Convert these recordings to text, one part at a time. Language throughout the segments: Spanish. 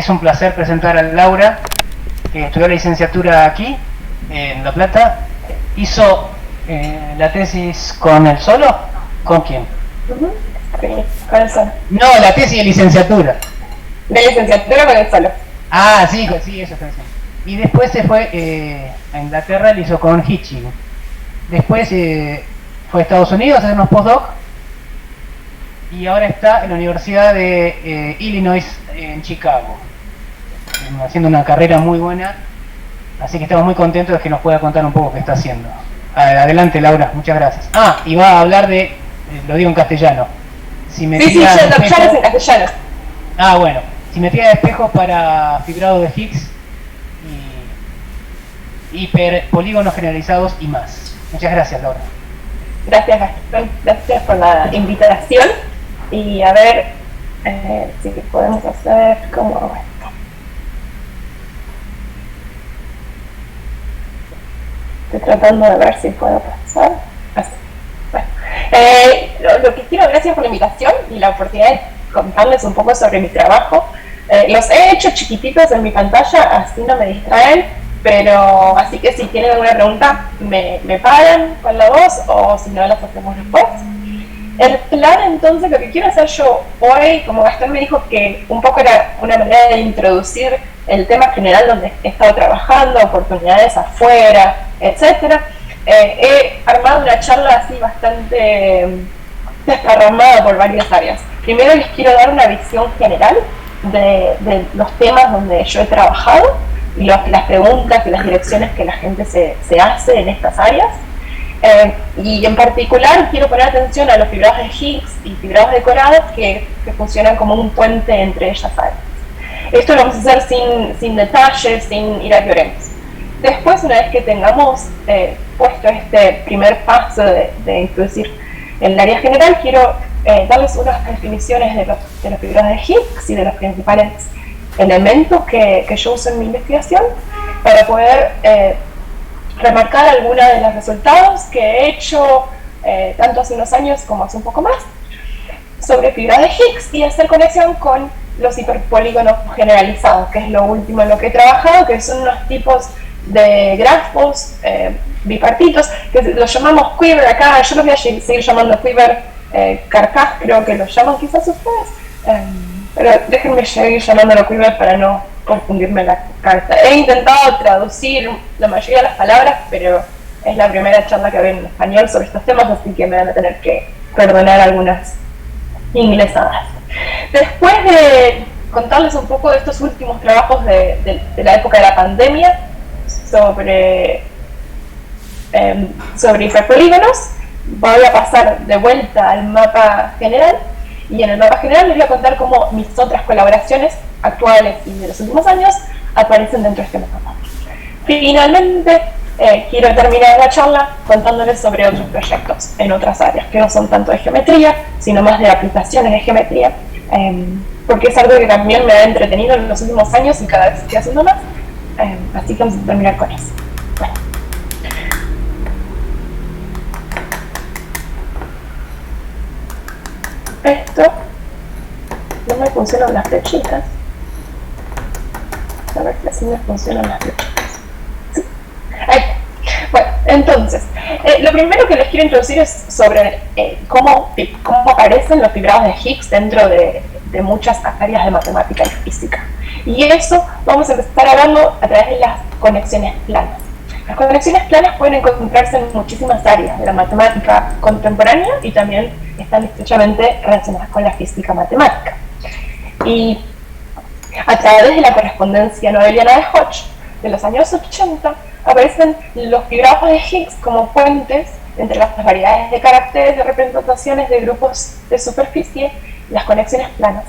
es un placer presentar a Laura, que estudió la licenciatura aquí, en La Plata. Hizo la tesis con el solo. ¿Con quién? Con el solo. No, la tesis de licenciatura. De licenciatura con el solo. Ah, sí, eso está diciendo. Y después se fue a Inglaterra, lo hizo con Hitching. Después fue a Estados Unidos a hacer unos postdoc. Y ahora está en la Universidad de Illinois en Chicago, haciendo una carrera muy buena. Así que estamos muy contentos de que nos pueda contar un poco qué está haciendo. Adelante, Laura, muchas gracias. Ah, y va a hablar de, lo digo en castellano. Sí, ya es en castellano. Ah, bueno, simetría de espejos para fibrado de Higgs y hiperpolígonos generalizados y más. Muchas gracias, Laura. Gracias, Gastón. Gracias por la invitación. Y a ver si podemos hacer cómo hago esto. Estoy tratando de ver si puedo pasar. Así. Bueno. Lo que quiero, gracias por la invitación y la oportunidad de contarles un poco sobre mi trabajo. Los he hecho chiquititos en mi pantalla, así no me distraen, pero así que si tienen alguna pregunta me paran con la voz o si no las hacemos después. El plan, entonces, lo que quiero hacer yo hoy, como Gastón me dijo que un poco era una manera de introducir el tema general donde he estado trabajando, oportunidades afuera, etc. He armado una charla así bastante desparramada por varias áreas. Primero les quiero dar una visión general de los temas donde yo he trabajado y las preguntas y las direcciones que la gente se hace en estas áreas. Y en particular quiero poner atención a los fibrados de Higgs y fibrados de coradas que funcionan como un puente entre ellas áreas. Esto lo vamos a hacer sin detalles, sin ir a teoremas. Después, una vez que tengamos puesto este primer paso de introducir el área general, quiero darles unas definiciones de los fibrados de Higgs y de los principales elementos que yo uso en mi investigación para poder remarcar algunos de los resultados que he hecho tanto hace unos años como hace un poco más sobre fibrados de Higgs y hacer conexión con los hiperpolígonos generalizados, que es lo último en lo que he trabajado, que son unos tipos de grafos bipartitos que los llamamos quiver acá. Yo los voy a seguir llamando quiver carcaj, creo que los llaman quizás ustedes, pero déjenme seguir llamándolo quiver para no confundirme la carta. He intentado traducir la mayoría de las palabras, pero es la primera charla que veo en español sobre estos temas, así que me van a tener que perdonar algunas inglesadas. Después de contarles un poco de estos últimos trabajos de la época de la pandemia sobre hiperpolígonos, voy a pasar de vuelta al mapa general. Y en el mapa general les voy a contar cómo mis otras colaboraciones actuales y de los últimos años aparecen dentro de este mapa. Finalmente, quiero terminar la charla contándoles sobre otros proyectos en otras áreas, que no son tanto de geometría, sino más de aplicaciones de geometría, porque es algo que también me ha entretenido en los últimos años y cada vez estoy haciendo más, así que vamos a terminar con eso. Bueno. Esto no me funcionan las flechitas. A ver si así me funcionan las flechitas. Sí. Bueno, entonces, lo primero que les quiero introducir es sobre cómo aparecen los fibrados de Higgs dentro de muchas áreas de matemática y física. Y eso vamos a empezar a verlo a través de las conexiones planas. Las conexiones planas pueden encontrarse en muchísimas áreas de la matemática contemporánea y también están estrechamente relacionadas con la física matemática. Y a través de la correspondencia noetheriana de Hodge de los años 80 aparecen los fibrados de Higgs como puentes entre las variedades de caracteres de representaciones de grupos de superficie, las conexiones planas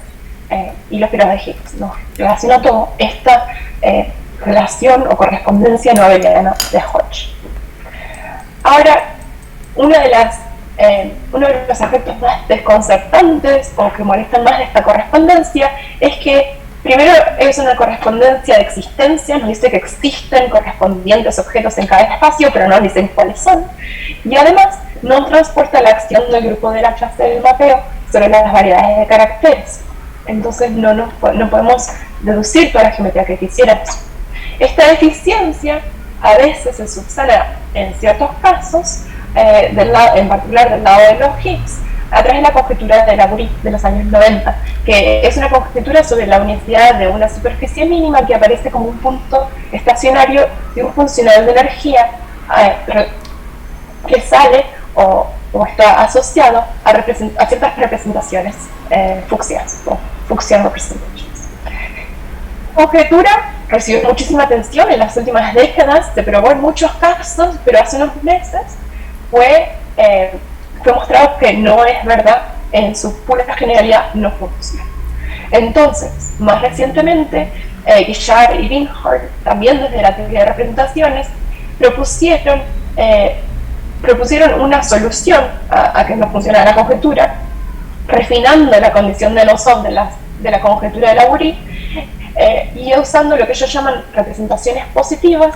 y los fibrados de Higgs. Nos relaciona todo esta relación o correspondencia noetheriana de Hodge. Ahora, uno de los aspectos más desconcertantes o que molestan más de esta correspondencia es que primero es una correspondencia de existencia, nos dice que existen correspondientes objetos en cada espacio, pero no nos dicen cuáles son, y además no transporta la acción del grupo de la clase del mapeo sobre las variedades de caracteres. entonces no podemos deducir toda la geometría que quisiéramos. Esta deficiencia a veces se subsana en ciertos casos, en particular del lado de los Higgs, a través de la conjetura de Labouré de los años 90, que es una conjetura sobre la unicidad de una superficie mínima que aparece como un punto estacionario de un funcional de energía que sale o está asociado a ciertas representaciones fucsianas o Fuchsian representations. La conjetura recibió muchísima atención en las últimas décadas, se probó en muchos casos, pero hace unos meses fue mostrado que no es verdad, en su pura generalidad no funciona. Entonces, más recientemente, Guichard y Binhardt, también desde la teoría de representaciones, propusieron una solución a que no funciona la conjetura, refinando la condición de los de la conjetura de Labouré, y usando lo que ellos llaman representaciones positivas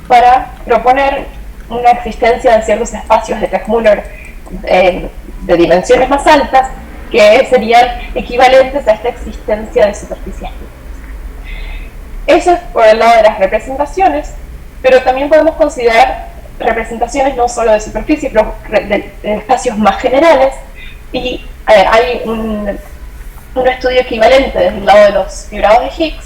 para proponer una existencia de ciertos espacios de Teichmüller de dimensiones más altas que serían equivalentes a esta existencia de superficies. Eso es por el lado de las representaciones, pero también podemos considerar representaciones no solo de superficie, pero de espacios más generales, y hay un estudio equivalente desde el lado de los fibrados de Higgs,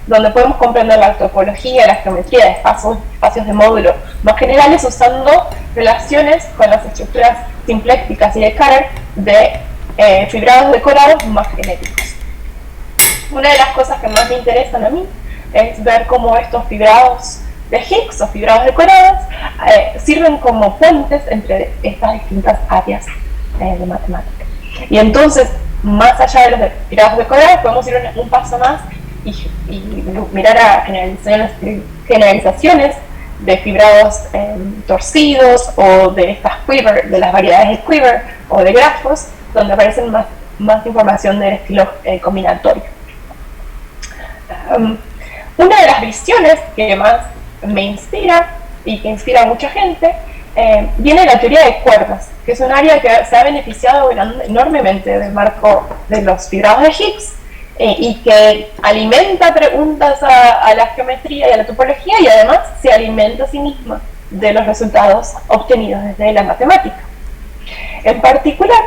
donde podemos comprender la topología, la geometría de espacios de módulo más generales usando relaciones con las estructuras simplécticas y de Carter de fibrados decorados más genéticos. Una de las cosas que más me interesan a mí es ver cómo estos fibrados de Higgs o fibrados decorados sirven como puentes entre estas distintas áreas de matemática. Y entonces, más allá de los fibrados decorados, podemos ir un paso más y mirar a generalizaciones de fibrados torcidos o de estas quiver, de las variedades de quiver o de grafos, donde aparecen más información del estilo combinatorio. Una de las visiones que más me inspira y que inspira a mucha gente viene de la teoría de cuerdas, que es un área que se ha beneficiado enormemente del marco de los fibrados de Higgs y que alimenta preguntas a la geometría y a la topología, y además se alimenta a sí misma de los resultados obtenidos desde la matemática. En particular,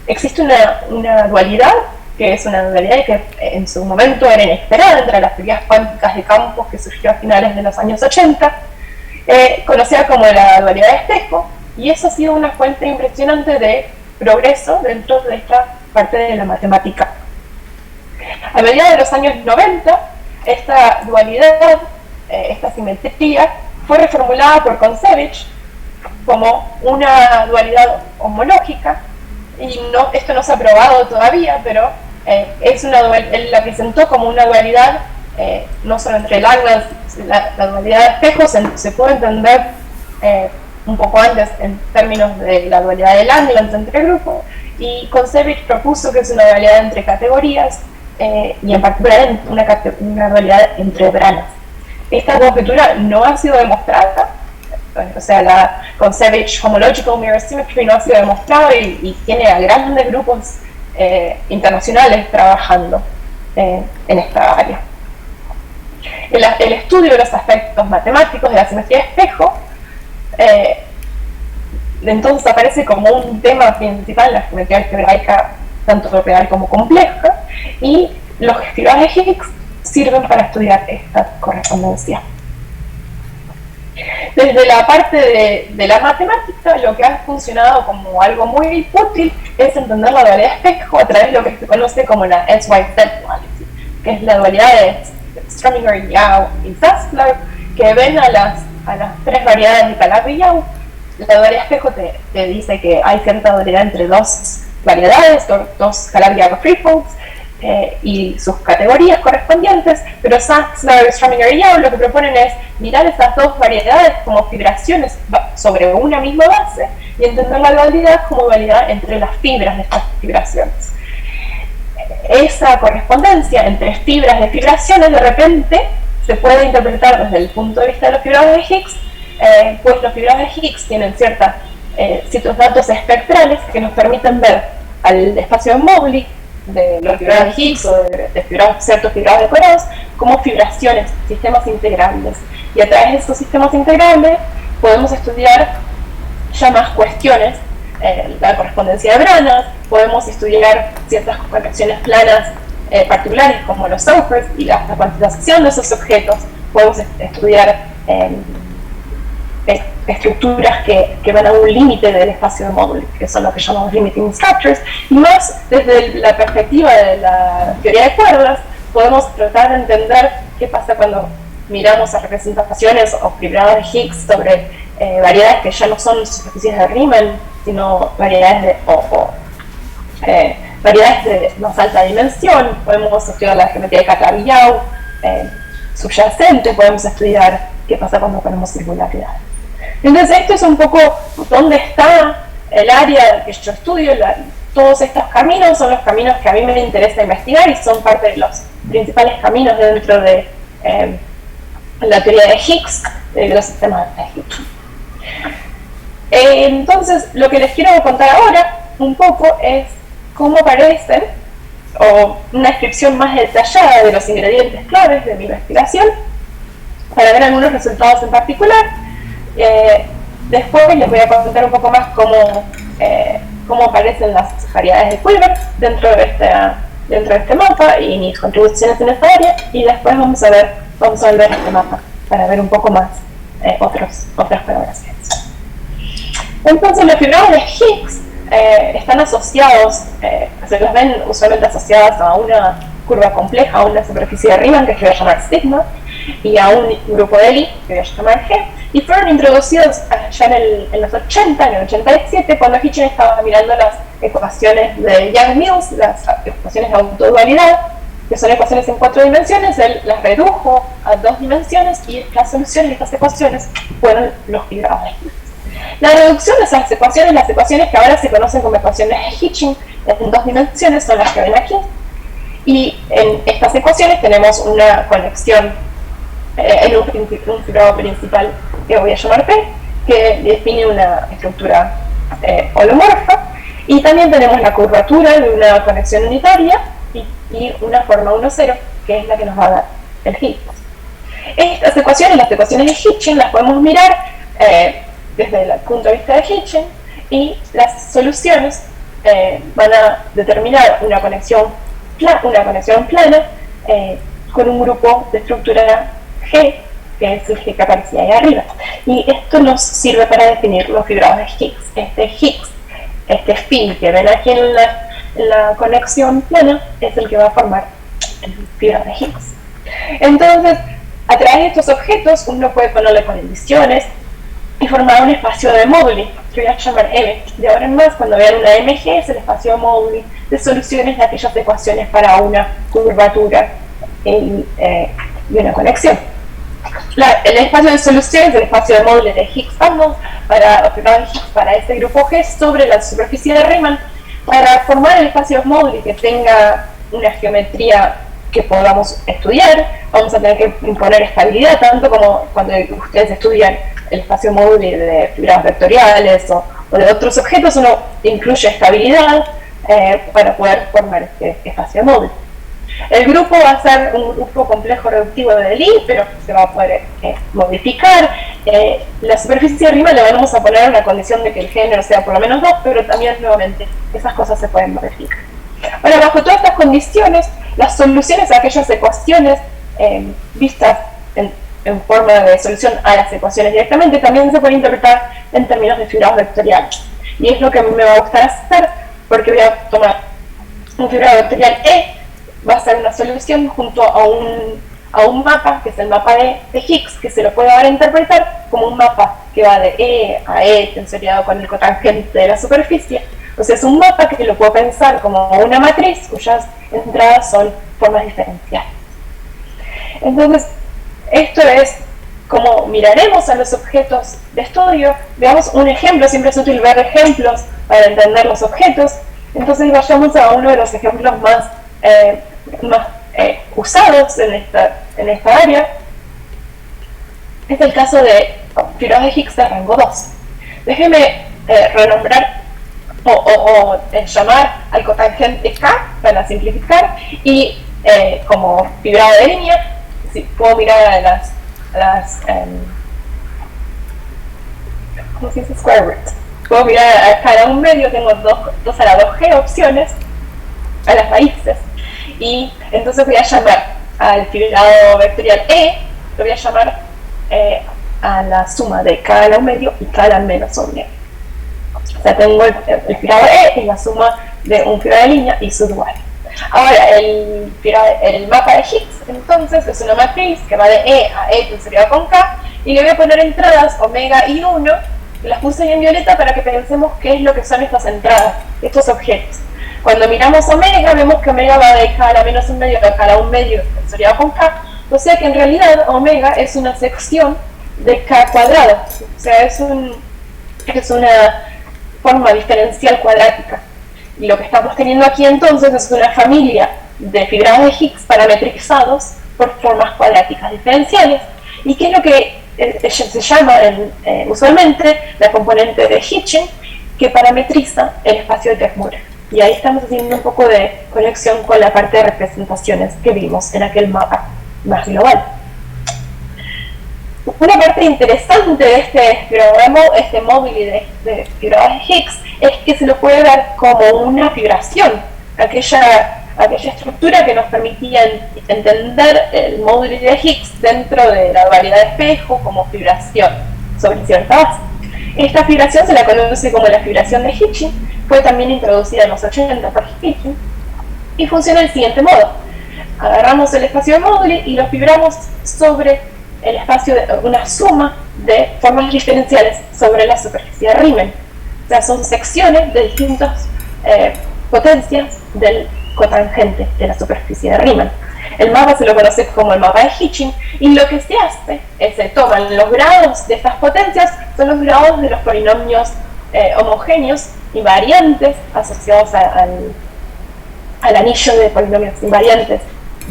existe una dualidad, que es una dualidad que en su momento era inesperada entre las teorías cuánticas de campos, que surgió a finales de los años 80, conocida como la dualidad de espejo, y eso ha sido una fuente impresionante de progreso dentro de esta parte de la matemática. A mediados de los años 90, esta dualidad, esta simetría, fue reformulada por Kontsevich como una dualidad homológica, y esto no se ha probado todavía, pero él la presentó como una dualidad no solo entre Lagrange, la dualidad de espejos se puede entender un poco antes en términos de la dualidad de Lagrange entre grupos, y Kontsevich propuso que es una dualidad entre categorías y en particular una dualidad entre branas. Esta conjetura no ha sido demostrada, o sea, la Kontsevich Homological Mirror Symmetry no ha sido demostrada y tiene a grandes grupos internacionales trabajando en esta área. El estudio de los aspectos matemáticos de la simetría de espejo entonces aparece como un tema principal en la geometría algebraica, tanto real como compleja, y los fibrados de Higgs sirven para estudiar esta correspondencia. Desde la parte de la matemática, lo que ha funcionado como algo muy útil es entender la dualidad de espejo a través de lo que se conoce como la SYZ duality, que es la dualidad de Strominger, Yau y Sassler, que ven a las tres variedades de Calabi y Yau. La dualidad de espejo te dice que hay cierta dualidad entre dos variedades, dos Calabi y Yau threefolds, y sus categorías correspondientes, pero Sassler, Strominger y Yau lo que proponen es mirar esas dos variedades como fibraciones sobre una misma base y entender la dualidad como dualidad entre las fibras de estas fibraciones. Esa correspondencia entre fibras de fibraciones de repente se puede interpretar desde el punto de vista de los fibrados de Higgs, pues los fibrados de Higgs tienen ciertos datos espectrales que nos permiten ver al espacio de Mowgli de los fibrados de Higgs o de ciertos fibrados decorados como fibraciones, sistemas integrables. Y a través de estos sistemas integrables podemos estudiar ya más cuestiones, la correspondencia de branas, podemos estudiar ciertas conexiones planas particulares como los surfers y la cuantización de esos objetos, podemos estudiar estructuras que van a un límite del espacio de módulo, que son lo que llamamos limiting structures, y más desde la perspectiva de la teoría de cuerdas, podemos tratar de entender qué pasa cuando miramos a representaciones o fibrados de Higgs sobre variedades que ya no son superficies de Riemann, sino variedades variedades de más alta dimensión. Podemos estudiar la geometría de Calabi-Yau subyacente, podemos estudiar qué pasa cuando ponemos singularidades. Entonces esto es un poco dónde está el área que yo estudio. Todos estos caminos son los caminos que a mí me interesa investigar y son parte de los principales caminos dentro de la teoría de Higgs, de los sistemas de Higgs. Entonces lo que les quiero contar ahora un poco es cómo aparecen, o una descripción más detallada de los ingredientes claves de mi investigación, para ver algunos resultados en particular. Después les voy a contar un poco más cómo aparecen las variedades de Kuiper dentro de este mapa y mis contribuciones en esta área, y después vamos a volver este mapa para ver un poco más otras colaboraciones. Entonces los fibrados de Higgs están asociados, se los ven usualmente asociadas a una curva compleja, a una superficie de Riemann que se va a llamar sigma, y a un grupo de Lie que voy a llamar G, y fueron introducidos ya en los 80, en el 87, cuando Hitchens estaba mirando las ecuaciones de Yang-Mills, las ecuaciones de autodualidad, que son ecuaciones en 4 dimensiones. Él las redujo a 2 dimensiones y las soluciones de estas ecuaciones fueron los fibrados de Higgs. La reducción de esas ecuaciones, las ecuaciones que ahora se conocen como ecuaciones de Hitchens en 2 dimensiones, son las que ven aquí, y en estas ecuaciones tenemos una conexión en un fibrado principal que voy a llamar P, que define una estructura holomorfa, y también tenemos la curvatura de una conexión unitaria y una forma 1,0, que es la que nos va a dar el Higgs. Estas ecuaciones, las ecuaciones de Hitchens, las podemos mirar desde el punto de vista de Hitchens, y las soluciones van a determinar una conexión plana con un grupo de estructura G, que es el G que aparecía ahí arriba. Y esto nos sirve para definir los fibrados de Higgs. Este spin que ven aquí en la conexión plana es el que va a formar el fibrado de Higgs. Entonces, a través de estos objetos uno puede ponerle condiciones y formar un espacio de Moduli, que voy a llamar M. De ahora en más, cuando vean una MG, es el espacio de Moduli de soluciones de aquellas ecuaciones para una curvatura y una conexión. El espacio de soluciones, el espacio de Moduli de Higgs-Arnold para ese grupo G sobre la superficie de Riemann. Para formar el espacio de Moduli que tenga una geometría que podamos estudiar, vamos a tener que imponer estabilidad, tanto como cuando ustedes estudian el espacio Moduli de fibrados vectoriales o de otros objetos, uno incluye estabilidad para poder formar este espacio de Moduli. El grupo va a ser un grupo complejo reductivo de Lie, pero se va a poder modificar. La superficie de Riemann le vamos a poner una condición de que el género sea por lo menos 2, pero también nuevamente esas cosas se pueden modificar. Ahora, bajo todas estas condiciones, las soluciones a aquellas ecuaciones vistas en forma de solución a las ecuaciones directamente también se pueden interpretar en términos de fibrados vectoriales. Y es lo que a mí me va a gustar hacer, porque voy a tomar un fibrado vectorial E, va a ser una solución junto a un mapa, que es el mapa de Higgs, que se lo puede ahora interpretar como un mapa que va de E a E tensoriado con el cotangente de la superficie. O sea, es un mapa que lo puedo pensar como una matriz cuyas entradas son formas diferenciales. Entonces, esto es como miraremos a los objetos de estudio. Veamos un ejemplo, siempre es útil ver ejemplos para entender los objetos. Entonces vayamos a uno de los ejemplos más usados en esta área. Es el caso de fibrados de Higgs de rango 2. Déjenme renombrar llamar al cotangente K para simplificar, y como fibrado de línea, si puedo mirar a las ¿cómo se dice? Square root. Puedo mirar a cada un medio, tengo 2 a la 2G opciones a las raíces, y entonces voy a llamar al fibrado vectorial E, lo voy a llamar a la suma de K a la 1 medio y K a la menos 1 medio. O sea, tengo el fibrado E es la suma de un fibrado de línea y su dual. Ahora, el mapa de Higgs, entonces, es una matriz que va de E a E tensorial con K, y le voy a poner entradas omega y 1, las puse en violeta para que pensemos qué es lo que son estas entradas, estos objetos. Cuando miramos omega, vemos que omega va de K a la menos 1 medio a K a la 1 medio tensorial con K, o sea que en realidad omega es una sección de K cuadrado, o sea, es una forma diferencial cuadrática. Y lo que estamos teniendo aquí entonces es una familia de fibrados de Higgs parametrizados por formas cuadráticas diferenciales. ¿Y qué es lo que se llama usualmente la componente de Hitching, que parametriza el espacio de Drexler? Y ahí estamos haciendo un poco de conexión con la parte de representaciones que vimos en aquel mapa más global. Una parte interesante de este fibrograma, este móvil de fibrados de Higgs, es que se lo puede ver como una fibración, aquella estructura que nos permitía entender el móvil de Higgs dentro de la dualidad de espejo como fibración sobre cierta base. Esta fibración se la conoce como la fibración de Hitching, fue también introducida en los 80 por Hitching, y funciona del siguiente modo. Agarramos el espacio de móvil y lo fibramos sobre el espacio de una suma de formas diferenciales sobre la superficie de Riemann. O sea, son secciones de distintas potencias del cotangente de la superficie de Riemann. El mapa se lo conoce como el mapa de Hitching, y lo que se hace es se toman los grados de estas potencias, son los grados de los polinomios homogéneos invariantes asociados al anillo de polinomios invariantes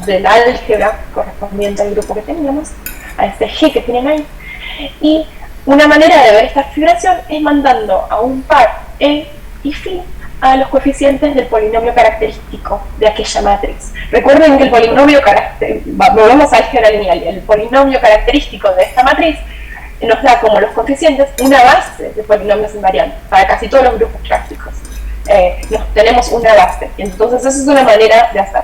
del álgebra correspondiente al grupo que teníamos, a este G que tienen ahí. Y una manera de ver esta fibración es mandando a un par E y Φ a los coeficientes del polinomio característico de aquella matriz. Recuerden que el polinomio volvemos a álgebra lineal, el polinomio característico de esta matriz nos da como los coeficientes una base de polinomios invariantes para casi todos los grupos clásicos. Tenemos una base, entonces esa es una manera de hacer.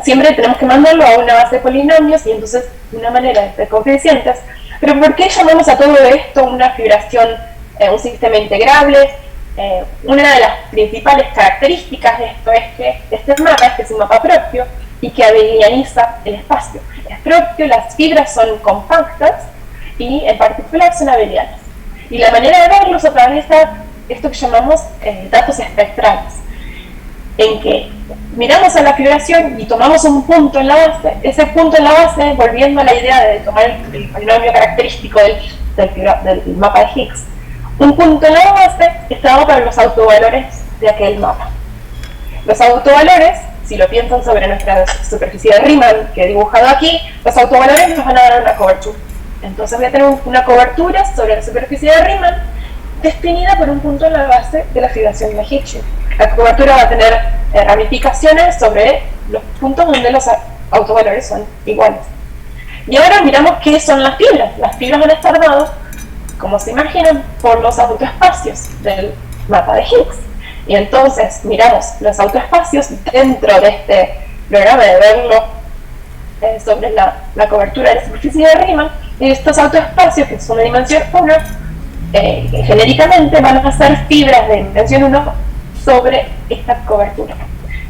Siempre tenemos que mandarlo a una base de polinomios, y entonces una manera de coeficientes. Pero ¿por qué llamamos a todo esto una fibración, un sistema integrable? Una de las principales características de esto es que este mapa es un mapa propio y que abelianiza el espacio. Es propio, las fibras son compactas y en particular son abelianas. Y la manera de verlos a través de esto que llamamos datos espectrales, en que miramos a la fibración y tomamos un punto en la base, ese punto en la base, volviendo a la idea de tomar el polinomio característico del mapa de Higgs, un punto en la base está dado para los autovalores de aquel mapa. Los autovalores, si lo piensan sobre nuestra superficie de Riemann que he dibujado aquí, los autovalores nos van a dar una cobertura. Entonces voy a tener una cobertura sobre la superficie de Riemann definida por un punto en la base de la fibración de Hitching. La cobertura va a tener ramificaciones sobre los puntos donde los autovalores son iguales. Y ahora miramos qué son las fibras. Las fibras van a estar dadas, como se imaginan, por los autoespacios del mapa de Higgs. Y entonces miramos los autoespacios dentro de este programa de verlo sobre la cobertura de la superficie de Riemann, y estos autoespacios, que son de dimensión 1, genéricamente van a ser fibras de dimensión 1 sobre esta cobertura.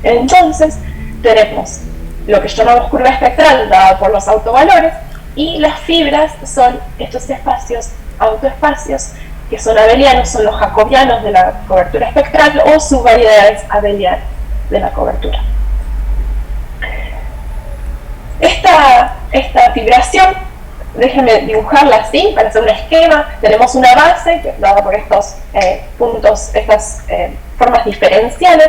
Entonces tenemos lo que llamamos curva espectral dada por los autovalores, y las fibras son estos espacios, autoespacios, que son abelianos, son los jacobianos de la cobertura espectral o subvariedades abelianas de la cobertura. Esta fibración, déjenme dibujarla así para hacer un esquema. Tenemos una base que es dada por estos puntos, estas formas diferenciales.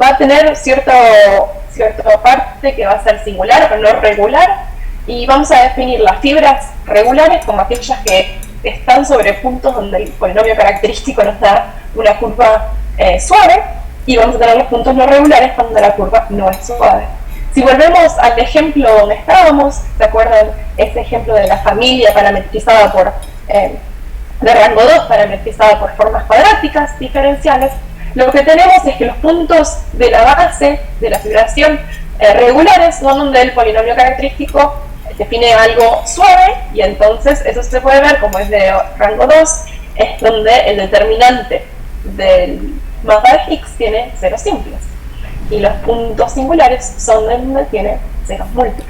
Va a tener cierta parte que va a ser singular o no regular, y vamos a definir las fibras regulares como aquellas que están sobre puntos donde el polinomio característico nos da una curva suave, y vamos a tener los puntos no regulares cuando la curva no es suave. Si volvemos al ejemplo donde estábamos, ¿se acuerdan ese ejemplo de la familia parametrizada por, de rango 2, parametrizada por formas cuadráticas diferenciales? Lo que tenemos es que los puntos de la base de la fibración regulares son donde el polinomio característico define algo suave, y entonces eso se puede ver como es de rango 2, es donde el determinante del mapa de Higgs tiene ceros simples, y los puntos singulares son donde tiene ceros múltiples.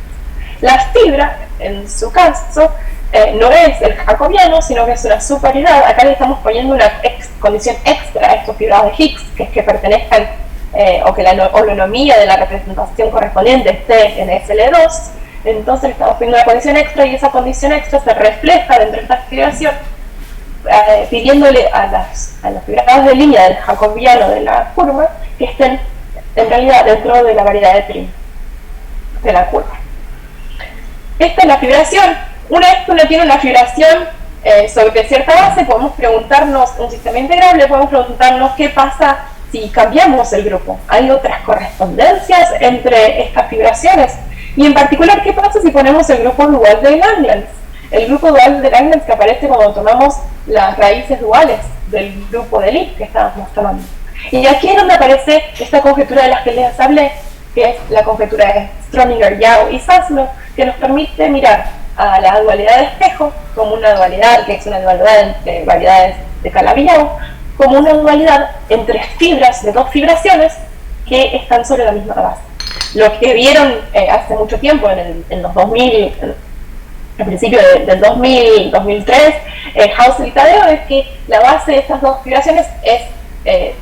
La fibra, en su caso, no es el jacobiano, sino que es una superioridad. Acá le estamos poniendo una condición extra a estos fibrados de Higgs, que es que pertenezcan, o que la holonomía de la representación correspondiente esté en SL2. Entonces le estamos poniendo una condición extra, y esa condición extra se refleja dentro de esta fibración, pidiéndole a los fibrados de línea del jacobiano de la curva que estén en realidad dentro de la variedad de Prim de la curva. Esta es la fibración. Una vez que uno tiene una fibración sobre cierta base, podemos preguntarnos, un sistema integrable, podemos preguntarnos qué pasa si cambiamos el grupo. ¿Hay otras correspondencias entre estas fibraciones? Y en particular, ¿qué pasa si ponemos el grupo dual de Langlands? El grupo dual de Langlands que aparece cuando tomamos las raíces duales del grupo de Lie que estábamos tomando. Y aquí es donde aparece esta conjetura de la que les hablé, que es la conjetura de Schrödinger, Yau y Zaslow, que nos permite mirar a la dualidad de espejo como una dualidad, que es una dualidad entre variedades de Calabi-Yau, como una dualidad entre fibras de dos fibraciones que están sobre la misma base. Lo que vieron hace mucho tiempo, en los 2000, al principio del 2000, 2003, Hausel y Tadeo, es que la base de estas dos fibraciones es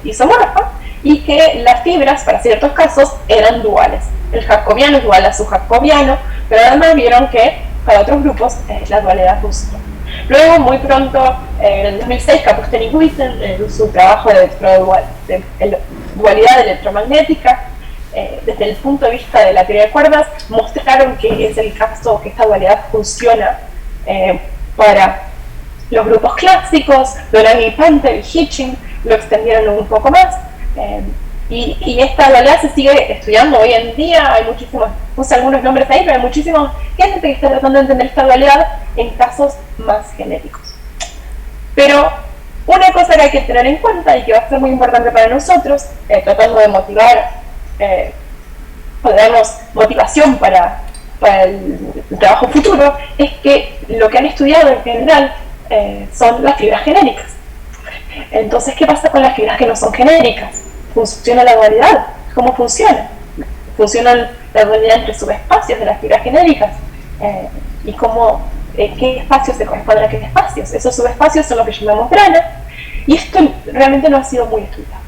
isomorfa, y que las fibras, para ciertos casos, eran duales. El jacobiano es dual a su jacobiano, pero además vieron que para otros grupos la dualidad funciona. Luego, muy pronto, en el 2006, Kapustin y Witten, en su trabajo de dualidad electromagnética, desde el punto de vista de la teoría de cuerdas, mostraron que es el caso que esta dualidad funciona para los grupos clásicos. Doran y Pantel y Hitching lo extendieron un poco más, y esta dualidad se sigue estudiando hoy en día. Hay muchísimos, puse algunos nombres ahí, pero hay muchísima gente que está tratando de entender esta dualidad en casos más genéticos. Pero una cosa que hay que tener en cuenta, y que va a ser muy importante para nosotros, tratando de motivar, digamos, motivación para el trabajo futuro, es que lo que han estudiado en general son las fibras genéricas. Entonces, ¿qué pasa con las fibras que no son genéricas? ¿Funciona la dualidad? ¿Cómo funciona? ¿Funciona la dualidad entre subespacios de las fibras genéricas? ¿Y qué espacios se corresponden a qué espacios? Esos subespacios son los que llamamos branas, y esto realmente no ha sido muy estudiado.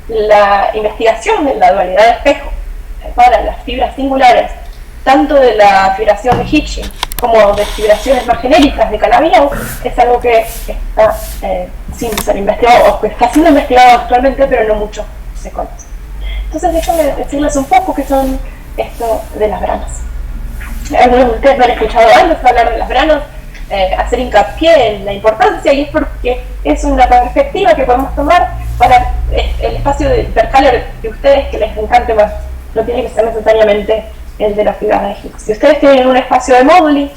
La investigación de la dualidad de espejo para las fibras singulares, tanto de la fibración de Hitching como de fibraciones más genéricas de Calabi-Yau, es algo que está sin ser investigado, o que está siendo investigado actualmente, pero no mucho se conoce. Entonces, déjenme decirles un poco qué son esto de las branas. Algunos de ustedes me han escuchado antes hablar de las branas, hacer hincapié en la importancia, y es porque es una perspectiva que podemos tomar para el espacio de Hyperkähler de ustedes que les encante más. No tiene que ser necesariamente el de las fibras de Higgs. Si ustedes tienen un espacio de Moduli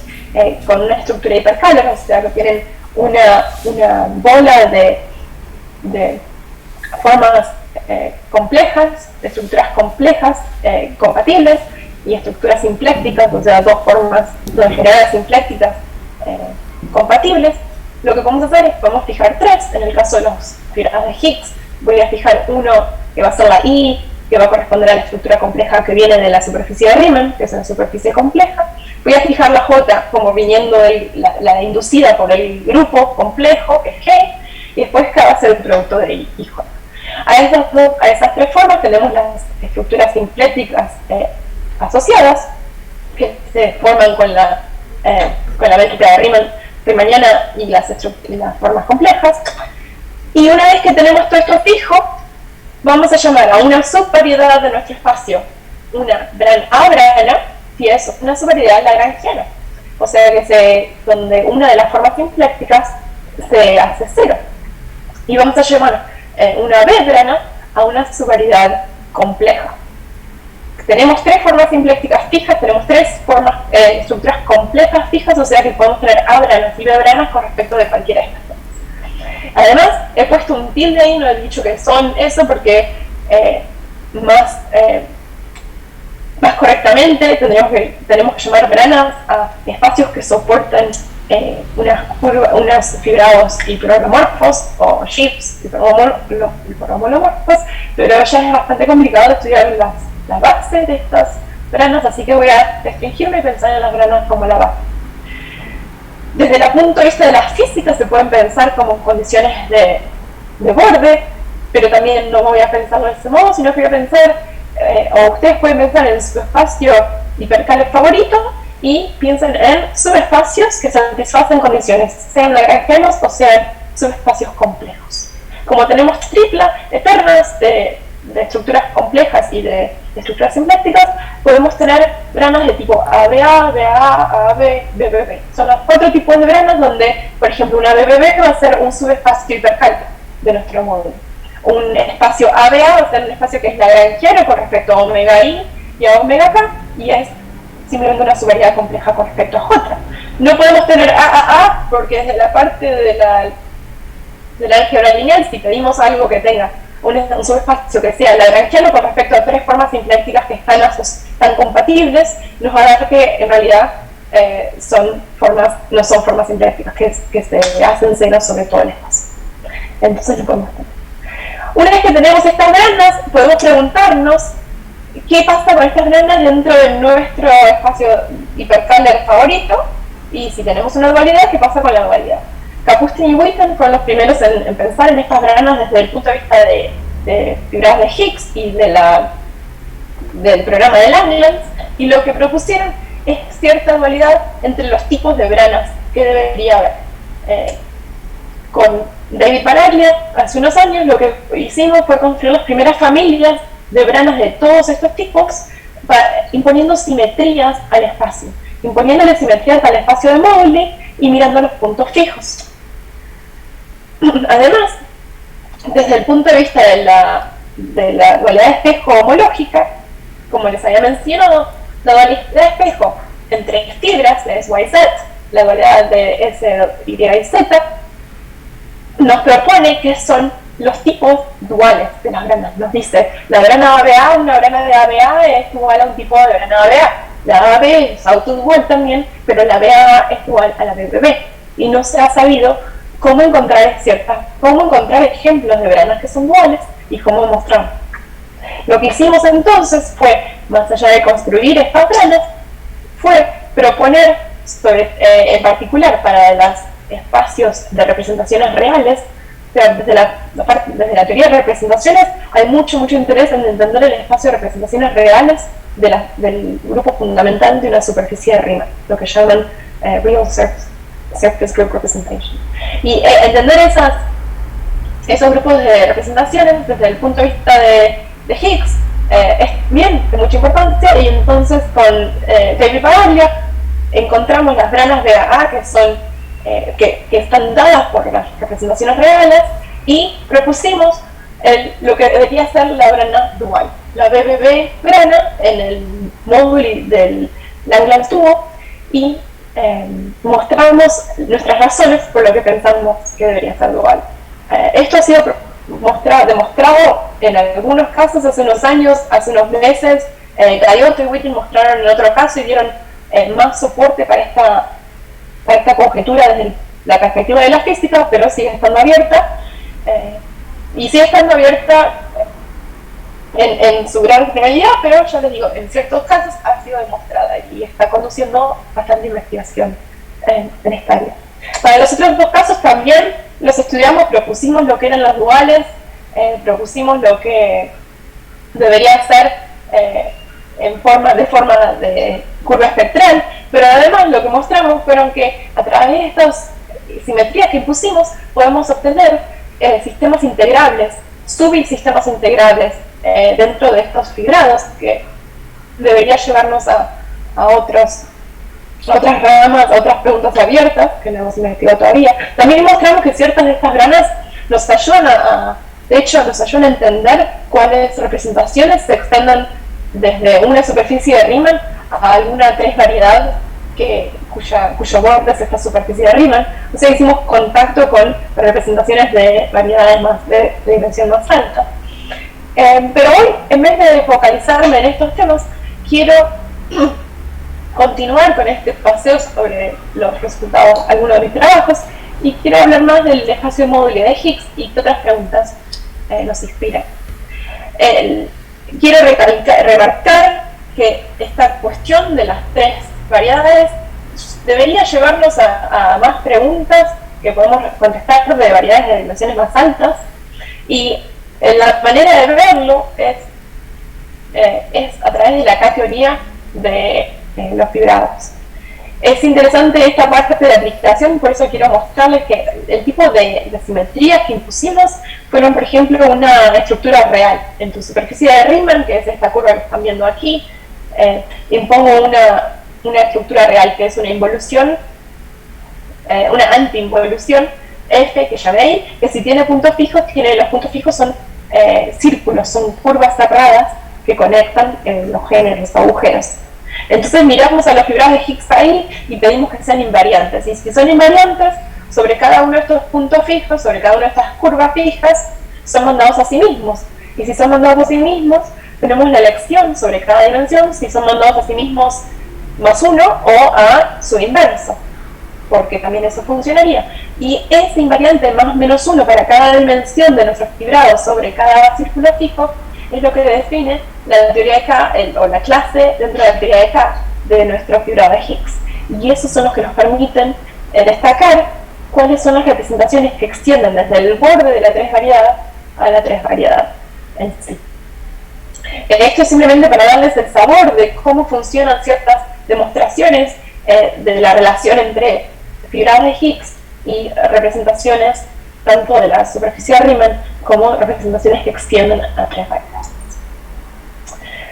con una estructura de Hyperkähler, o sea que tienen una bola de formas complejas, de estructuras complejas compatibles, y estructuras simplécticas, o sea, dos generadas simplécticas compatibles, lo que podemos hacer es podemos fijar tres. En el caso de los fibrados de Higgs, voy a fijar uno que va a ser la I, que va a corresponder a la estructura compleja que viene de la superficie de Riemann, que es una superficie compleja. Voy a fijar la J como viniendo la inducida por el grupo complejo, que es G, y después K va a ser el producto de I y J. A esas tres formas tenemos las estructuras simpléticas asociadas, que se forman con la métrica de riemanniana y las formas complejas. Y una vez que tenemos todo esto fijo, vamos a llamar a una subvariedad de nuestro espacio una brana, y es una subvariedad lagrangiana, o sea que donde una de las formas simplécticas se hace cero. Y vamos a llamar una B-brana a una subvariedad compleja. Tenemos 3 formas simplécticas fijas, tenemos 3 estructuras complejas fijas, o sea que podemos tener A-branas y B-branas con respecto de cualquiera de estas dos. Además, he puesto un tilde ahí, no he dicho que son eso porque más correctamente tenemos que llamar branas a espacios que soportan unos fibrados hiperhomomorfos o shifts hiperhomomorfos, pero ya es bastante complicado estudiar la base de estas branas, así que voy a restringirme y pensar en las branas como la base. Desde el punto de vista de la física se pueden pensar como condiciones de borde, pero también no voy a pensarlo de ese modo, sino que voy a pensar, o ustedes pueden pensar en su espacio hipercale favorito y piensen en subespacios que satisfacen condiciones, sean lagrangianos o sean subespacios complejos. Como tenemos tripla eternas de estructuras complejas y de estructuras simplécticas, podemos tener branas de tipo ABA, BA, AB, BBB. Son los 4 tipos de branas donde, por ejemplo, una BBB va a ser un subespacio hipercalco de nuestro módulo. Un espacio ABA va a ser un espacio que es lagrangiano con respecto a omega I y a omega K, y es simplemente una subvariedad compleja con respecto a J. No podemos tener AAA porque desde la parte del álgebra lineal, si pedimos algo que tenga un subespacio que sea lagrangiano con respecto a 3 formas simplécticas que están compatibles, nos va a dar que en realidad no son formas simpléticas que se hacen seno sobre todo el espacio. Entonces no podemos tener. Una vez que tenemos estas branas, podemos preguntarnos qué pasa con estas branas dentro de nuestro espacio hipercáler favorito, y si tenemos una dualidad, qué pasa con la dualidad. Kapustin y Witten fueron los primeros en pensar en estas branas desde el punto de vista de fibradas de Higgs y del programa de Langlands, y lo que propusieron es cierta dualidad entre los tipos de branas que debería haber. Con David Baraglia, hace unos años, lo que hicimos fue construir las primeras familias de branas de todos estos tipos, imponiendo simetrías al espacio, imponiéndole simetrías al espacio de Mogli y mirando los puntos fijos. Además, desde el punto de vista de la dualidad de espejo homológica, como les había mencionado, la dualidad de espejo entre fibras de S, Y, Z, la dualidad de S, Y y Z, nos propone que son los tipos duales de las branas. Nos dice, la brana ABA, una brana de ABA es igual a un tipo de brana ABA. La AB es autodual también, pero la BA es igual a la BBB. Y no se ha sabido cómo encontrar ejemplos de branas que son duales y cómo demostrarlo. Lo que hicimos entonces fue, más allá de construir estas branas, fue proponer, en particular para los espacios de representaciones reales, desde la teoría de representaciones hay mucho interés en entender el espacio de representaciones reales del grupo fundamental de una superficie de Riemann, lo que llaman Real Surface Group Representation. Y entender esos grupos de representaciones desde el punto de vista de Higgs es bien de mucha importancia, y entonces con David Baraglia encontramos las branas de AA que están dadas por las representaciones reales, y propusimos lo que debería ser la brana dual, la BBB brana en el módulo del Langlands tubo, y mostramos nuestras razones por lo que pensamos que debería ser dual. Esto ha sido demostrado en algunos casos hace unos años, hace unos meses. Gayotto y Witten mostraron en otro caso y dieron más soporte para esta conjetura desde la perspectiva de la física, pero sigue estando abierta, y sigue estando abierta en su gran generalidad, pero ya les digo, en ciertos casos ha sido demostrada y está conduciendo bastante investigación en esta área. Para los otros 2 casos también los estudiamos, propusimos lo que eran los duales, propusimos lo que debería ser de forma de curva espectral, pero además lo que mostramos fueron que a través de estas simetrías que pusimos podemos obtener sistemas integrables, subsistemas integrables dentro de estos fibrados, que debería llevarnos a otras ramas, a otras preguntas abiertas que no hemos investigado todavía. También mostramos que ciertas de estas branas nos ayudan De hecho, nos ayudan a entender cuáles representaciones se extienden desde una superficie de Riemann a alguna tres variedad cuyo borde es esta superficie de Riemann. O sea, hicimos contacto con representaciones de variedades de dimensión más alta. Pero hoy, en vez de focalizarme en estos temas, quiero continuar con este paseo sobre los resultados de algunos de mis trabajos y quiero hablar más del espacio móvil de Higgs y qué otras preguntas nos inspiran. Quiero remarcar que esta cuestión de las tres variedades debería llevarnos a más preguntas que podemos contestar de variedades de dimensiones más altas, y la manera de verlo es a través de la K-teoría de los fibrados. Es interesante esta parte de aplicación, por eso quiero mostrarles que el tipo de simetrías que impusimos fueron, por ejemplo, una estructura real. En tu superficie de Riemann, que es esta curva que están viendo aquí, impongo una estructura real, que es una involución, una anti-involución F, que ya veis, que si tiene puntos fijos, los puntos fijos son círculos, son curvas cerradas que conectan los géneros, los agujeros. Entonces miramos a los fibrados de Higgs ahí y pedimos que sean invariantes. Y si son invariantes, sobre cada uno de estos puntos fijos, sobre cada una de estas curvas fijas, son mandados a sí mismos. Y si son mandados a sí mismos, tenemos la elección sobre cada dimensión si son mandados a sí mismos más uno o a su inverso, porque también eso funcionaría. Y ese invariante más menos uno para cada dimensión de nuestros fibrados sobre cada círculo fijo es lo que define la teoría de K, o la clase dentro de la teoría de K de nuestro fibrado de Higgs. Y esos son los que nos permiten destacar cuáles son las representaciones que extienden desde el borde de la tres variedad a la tres variedad en sí. Esto es simplemente para darles el sabor de cómo funcionan ciertas demostraciones de la relación entre fibrados de Higgs y representaciones tanto de la superficie de Riemann como representaciones que extienden a tres variedades.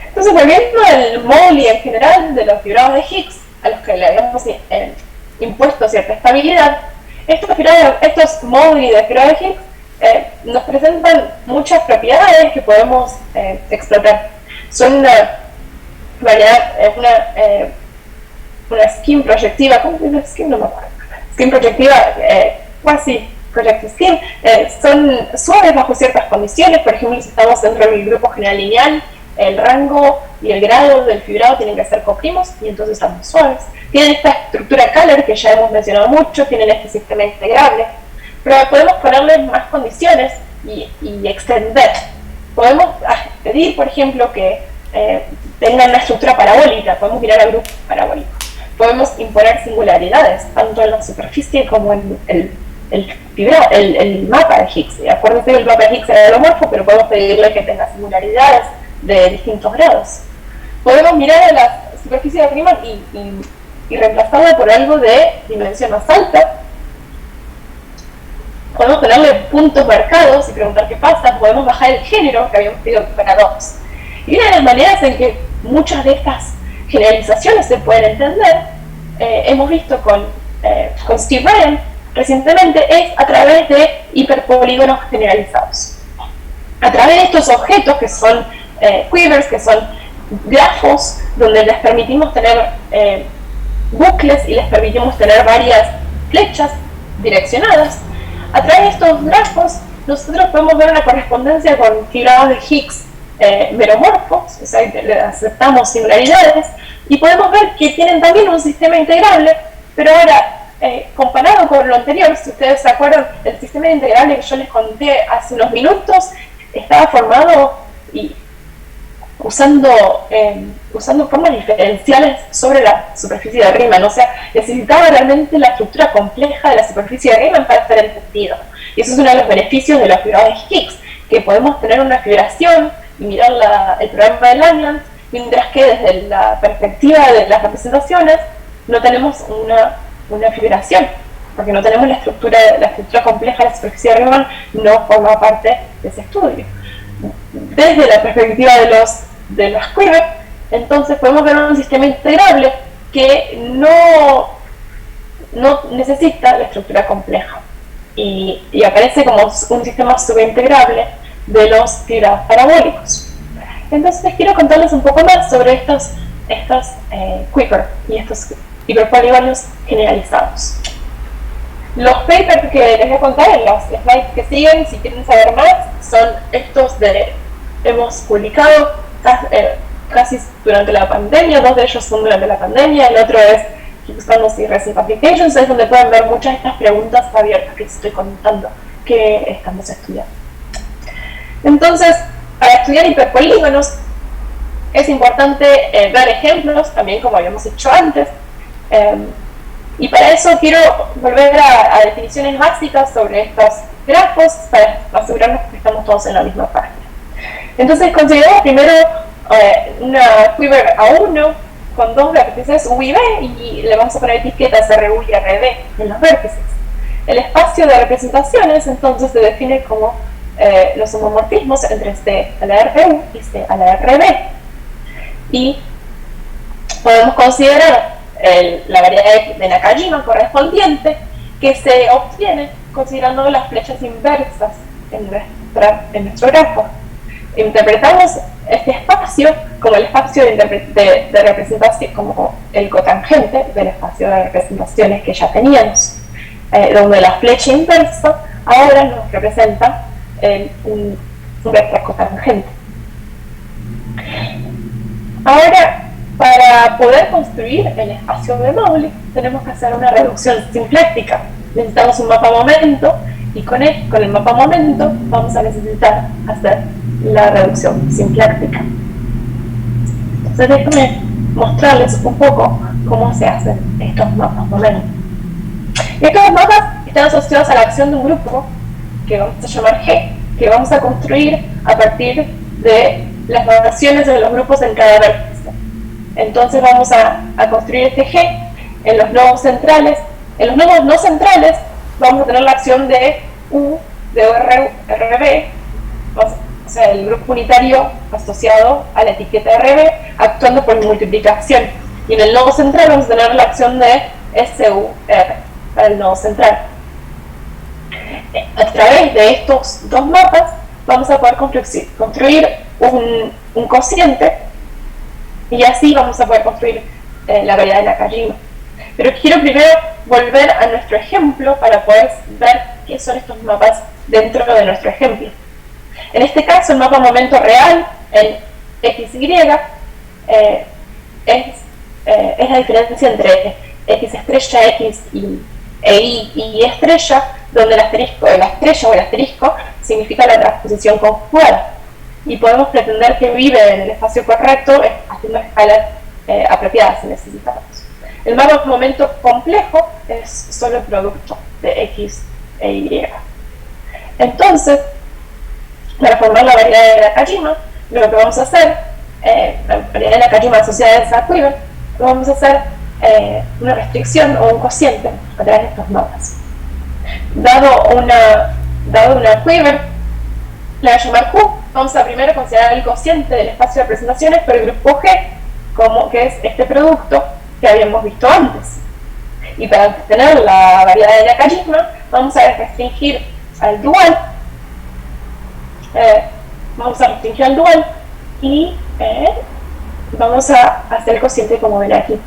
Entonces, volviendo al módulo en general de los fibrados de Higgs, a los que le habíamos impuesto cierta estabilidad, estos módulos de fibrados de Higgs nos presentan muchas propiedades que podemos explotar. Son una variedad, una skin proyectiva, ¿cómo se llama skin? No me acuerdo. Skin proyectiva, quasi projective skin, son suaves bajo ciertas condiciones. Por ejemplo, si estamos dentro del grupo general lineal, el rango y el grado del fibrado tienen que ser coprimos y entonces estamos suaves. Tienen esta estructura Kähler que ya hemos mencionado mucho, tienen este sistema integrable, pero podemos ponerle más condiciones y extender. Podemos pedir, por ejemplo, que tengan una estructura parabólica, podemos mirar a grupos parabólicos. Podemos imponer singularidades, tanto en la superficie como en el mapa de Higgs. Acuérdense que el mapa de Higgs es holomorfo, pero podemos pedirle que tenga singularidades de distintos grados. Podemos mirar a la superficie de Riemann y reemplazarla por algo de dimensión más alta. Podemos ponerle puntos marcados y preguntar qué pasa. Podemos bajar el género que habíamos pedido para 2. Y una de las maneras en que muchas de estas generalizaciones se pueden entender, hemos visto con Steve Ryan recientemente, es a través de hiperpolígonos generalizados. A través de estos objetos que son quivers, que son grafos donde les permitimos tener bucles y les permitimos tener varias flechas direccionadas. A través de estos grafos nosotros podemos ver una correspondencia con fibrados de Higgs meromorfos, o sea, le aceptamos singularidades y podemos ver que tienen también un sistema integrable, pero ahora comparado con lo anterior, si ustedes se acuerdan, el sistema integrable que yo les conté hace unos minutos estaba formado usando formas diferenciales sobre la superficie de Riemann, o sea, necesitaba realmente la estructura compleja de la superficie de Riemann para ser entendido. Y eso es uno de los beneficios de los fibrados de Higgs, que podemos tener una fibración y mirar el programa de Langlands, mientras que desde la perspectiva de las representaciones no tenemos una fibración, porque no tenemos la estructura compleja de la superficie de Riemann, no forma parte de ese estudio. Desde la perspectiva de los quivers, entonces podemos ver un sistema integrable que no necesita la estructura compleja y aparece como un sistema subintegrable de los fibrados parabólicos. Entonces quiero contarles un poco más sobre estos Kuiper y estos hiperpolígonos generalizados. Los papers que les voy a contar en los slides que siguen, si quieren saber más, son estos hemos publicado casi durante la pandemia, 2 de ellos son durante la pandemia, el otro es External y Recent Applications, es donde pueden ver muchas de estas preguntas abiertas que les estoy contando que estamos estudiando. Entonces, para estudiar hiperpolígonos es importante ver ejemplos, también como habíamos hecho antes, y para eso quiero volver a definiciones básicas sobre estos grafos para asegurarnos que estamos todos en la misma página. Entonces consideramos primero una Quiver A1 con 2 vértices U y B y le vamos a poner etiquetas RU y RB en los vértices. El espacio de representaciones entonces se define como los homomorfismos entre C a la RU y C a la RB. Y podemos considerar la variedad de Nakajima correspondiente que se obtiene considerando las flechas inversas en nuestro grafo. Interpretamos este espacio como el espacio de representación, como el cotangente del espacio de representaciones que ya teníamos, donde la flecha inversa ahora nos representa un vector cotangente. Ahora, para poder construir el espacio de Maury, tenemos que hacer una reducción simpléctica. Necesitamos un mapa momento y con el mapa momento vamos a necesitar hacer la reducción simpléctica. Entonces déjenme mostrarles un poco cómo se hacen estos mapas momento. Estos mapas están asociados a la acción de un grupo que vamos a llamar G, que vamos a construir a partir de las variaciones de los grupos en cada vértice. Entonces vamos a construir este G en los nodos centrales. En los nodos no centrales vamos a tener la acción de U, de RB, o sea, el grupo unitario asociado a la etiqueta RB actuando por multiplicación. Y en el nodo central vamos a tener la acción de SUR para el nodo central. A través de estos dos mapas vamos a poder construir un cociente y así vamos a poder construir la variedad de Nakajima. Pero quiero primero volver a nuestro ejemplo para poder ver qué son estos mapas dentro de nuestro ejemplo. En este caso, el mapa momento real, el XY, es la diferencia entre X estrella, X e Y estrella, donde la estrella o el asterisco significa la transposición conjugada. Y podemos pretender que vive en el espacio correcto haciendo escalas apropiadas si necesitamos. El mapa momento complejo es solo el producto de X e Y. Entonces, para formar la variedad de Nakajima, lo que vamos a hacer, la variedad de Nakajima asociada a esa Quiver, vamos a hacer una restricción o un cociente a través de estos mapas. Dado una Quiver, la voy a llamar Q, vamos a primero considerar el cociente del espacio de representaciones por el grupo G, que es este producto que habíamos visto antes. Y para obtener la variedad de Nakajima, vamos a restringir al dual, y vamos a hacer el cociente como ven aquí.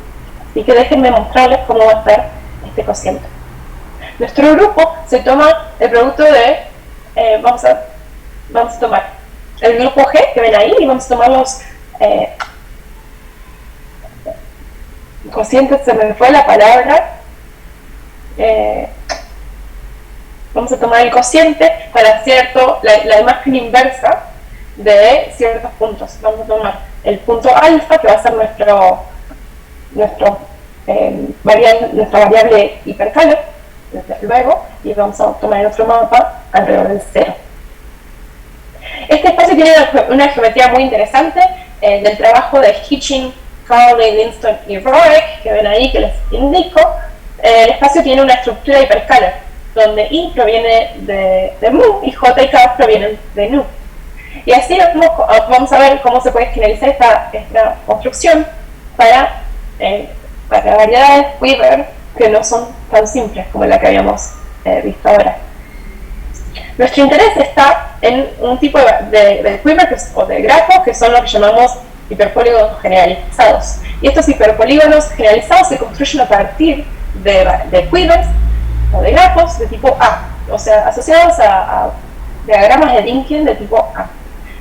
Así que déjenme mostrarles cómo va a ser este cociente. Nuestro grupo se toma el producto de, vamos a tomar el grupo G que ven ahí y vamos a tomar los cocientes, se me fue la palabra, vamos a tomar el cociente para la imagen inversa de ciertos puntos. Vamos a tomar el punto alfa, que va a ser nuestra variable hipercalor, desde luego, y vamos a tomar el otro mapa alrededor del 0. Este espacio tiene una geometría muy interesante del trabajo de Hitching, Crowley, Linston y Roek, que ven ahí, que les indico. El espacio tiene una estructura hiperscalar, donde I proviene de mu y J y K provienen de nu. Y así vamos a ver cómo se puede generalizar esta construcción para variedades Weaver que no son tan simples como la que habíamos visto ahora. Nuestro interés está en un tipo de quiver o de grafo que son lo que llamamos hiperpolígonos generalizados. Y estos hiperpolígonos generalizados se construyen a partir de quivers o de grafos de tipo A, o sea, asociados a diagramas de Dynkin de tipo A.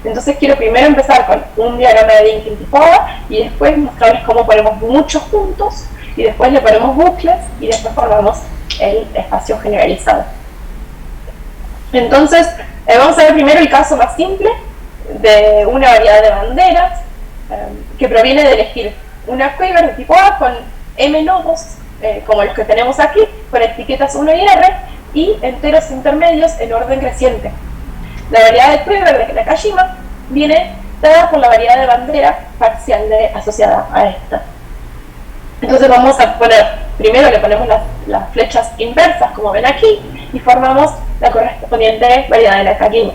Entonces quiero primero empezar con un diagrama de Dynkin tipo A y después mostrarles cómo ponemos muchos juntos y después le ponemos bucles y después formamos el espacio generalizado. Entonces, vamos a ver primero el caso más simple de una variedad de banderas que proviene de elegir una quiver de tipo A con m nodos, como los que tenemos aquí, con etiquetas 1 y R, y enteros intermedios en orden creciente. La variedad de quiver de Nakajima viene dada por la variedad de bandera parcial asociada a esta. Entonces vamos a poner, primero le ponemos las flechas inversas, como ven aquí, y formamos la correspondiente variedad de Nakajima.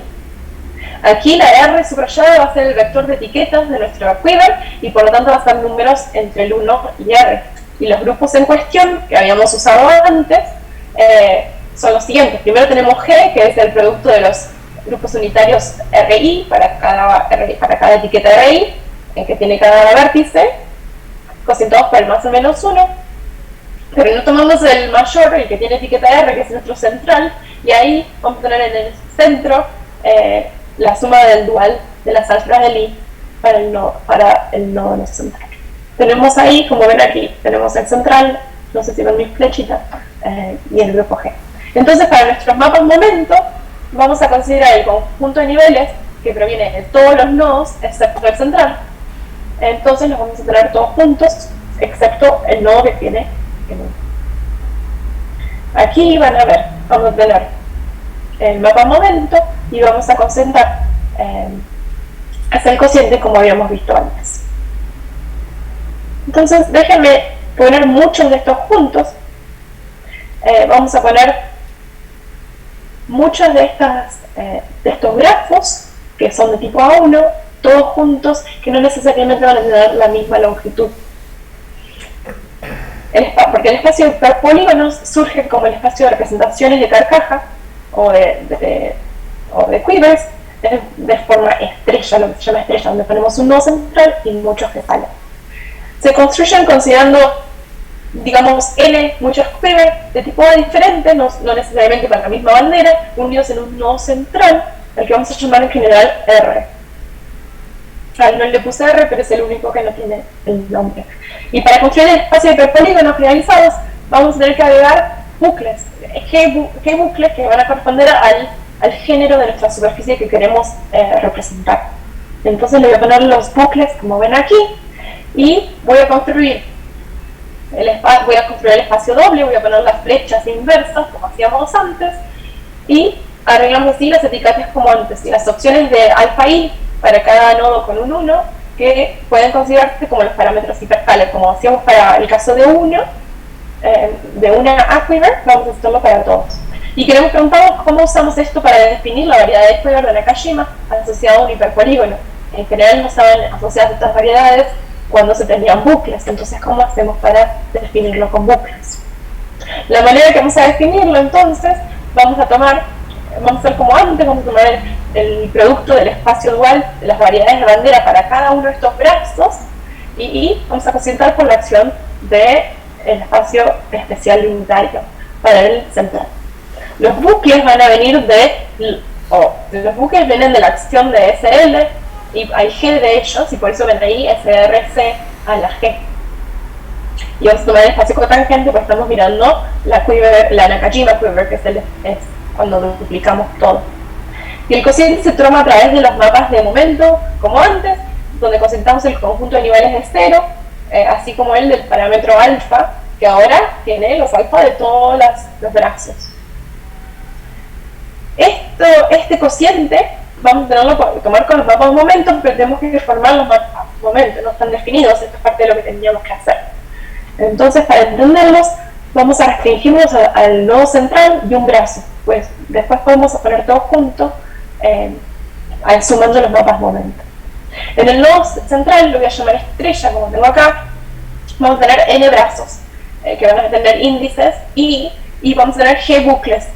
Aquí la R subrayada va a ser el vector de etiquetas de nuestro quiver y por lo tanto va a ser números entre el 1 y R. Y los grupos en cuestión que habíamos usado antes son los siguientes. Primero tenemos G, que es el producto de los grupos unitarios RI para cada etiqueta RI que tiene cada vértice, cocientados por el más o menos 1. Pero no tomamos el mayor, el que tiene etiqueta R, que es nuestro central, y ahí vamos a tener en el centro la suma del dual de las álgebras de Lie para el nodo no central. Tenemos ahí, como ven aquí, tenemos el central, no sé si ven mis flechitas, y el grupo G. Entonces, para nuestros mapas momento, vamos a considerar el conjunto de niveles que proviene de todos los nodos, excepto el central. Entonces, los vamos a tener todos juntos, excepto el nodo que tiene el 1. Aquí van a ver, vamos a tener el mapa momento y vamos a concentrar hacia el cociente como habíamos visto antes. Entonces déjenme poner muchos de estos juntos. Vamos a poner muchos de estos grafos que son de tipo A1, todos juntos, que no necesariamente van a tener la misma longitud. Porque el espacio de polígonos surge como el espacio de representaciones de carcaja o de quivers de forma estrella, lo que se llama estrella, donde ponemos un nodo central y muchos que salen. Se construyen considerando, digamos, N muchos quivers de tipo A diferentes, no necesariamente para la misma bandera, unidos en un nodo central, al que vamos a llamar en general R. No le puse R, pero es el único que no tiene el nombre. Y para construir el espacio de hiperpolígonos realizados, vamos a tener que agregar bucles, G bucles que van a corresponder al género de nuestra superficie que queremos representar. Entonces le voy a poner los bucles, como ven aquí, y voy a construir el espacio doble, voy a poner las flechas inversas, como hacíamos antes, y arreglamos así las etiquetas como antes, y las opciones de alfa i para cada nodo con un 1, que pueden considerarse como los parámetros hiperscalar, como hacíamos para el caso de una aquiver, vamos a hacerlo para todos. Y queremos preguntarnos cómo usamos esto para definir la variedad de quiver de Nakajima asociada a un hiperpolígono. En general no estaban asociadas estas variedades cuando se tenían bucles, entonces ¿cómo hacemos para definirlo con bucles? La manera que vamos a definirlo entonces, vamos a hacer como antes, vamos a tomar el producto del espacio dual de las variedades de bandera para cada uno de estos brazos y vamos a concentrar por la acción del espacio especial unitario para el central. Los bucles van a venir los bucles vienen de la acción de SL y hay G de ellos y por eso ven ahí SRC a la G. Y vamos a tomar el espacio cotangente, pues estamos mirando la Nakajima quiver, que es cuando duplicamos todo. Y el cociente se toma a través de los mapas de momento, como antes, donde concentramos el conjunto de niveles de 0, así como el del parámetro alfa, que ahora tiene los alfa de todos los brazos. Este cociente vamos a tenerlo que tomar con los mapas de momento, pero tenemos que formar los mapas de momento, no están definidos, esto es parte de lo que tendríamos que hacer. Entonces, para entenderlos, vamos a restringirnos al nodo central y un brazo, pues después podemos poner todos juntos sumando los mapas momento. En el nodo central lo voy a llamar estrella, como tengo acá, vamos a tener n brazos que van a tener índices y vamos a tener g bucles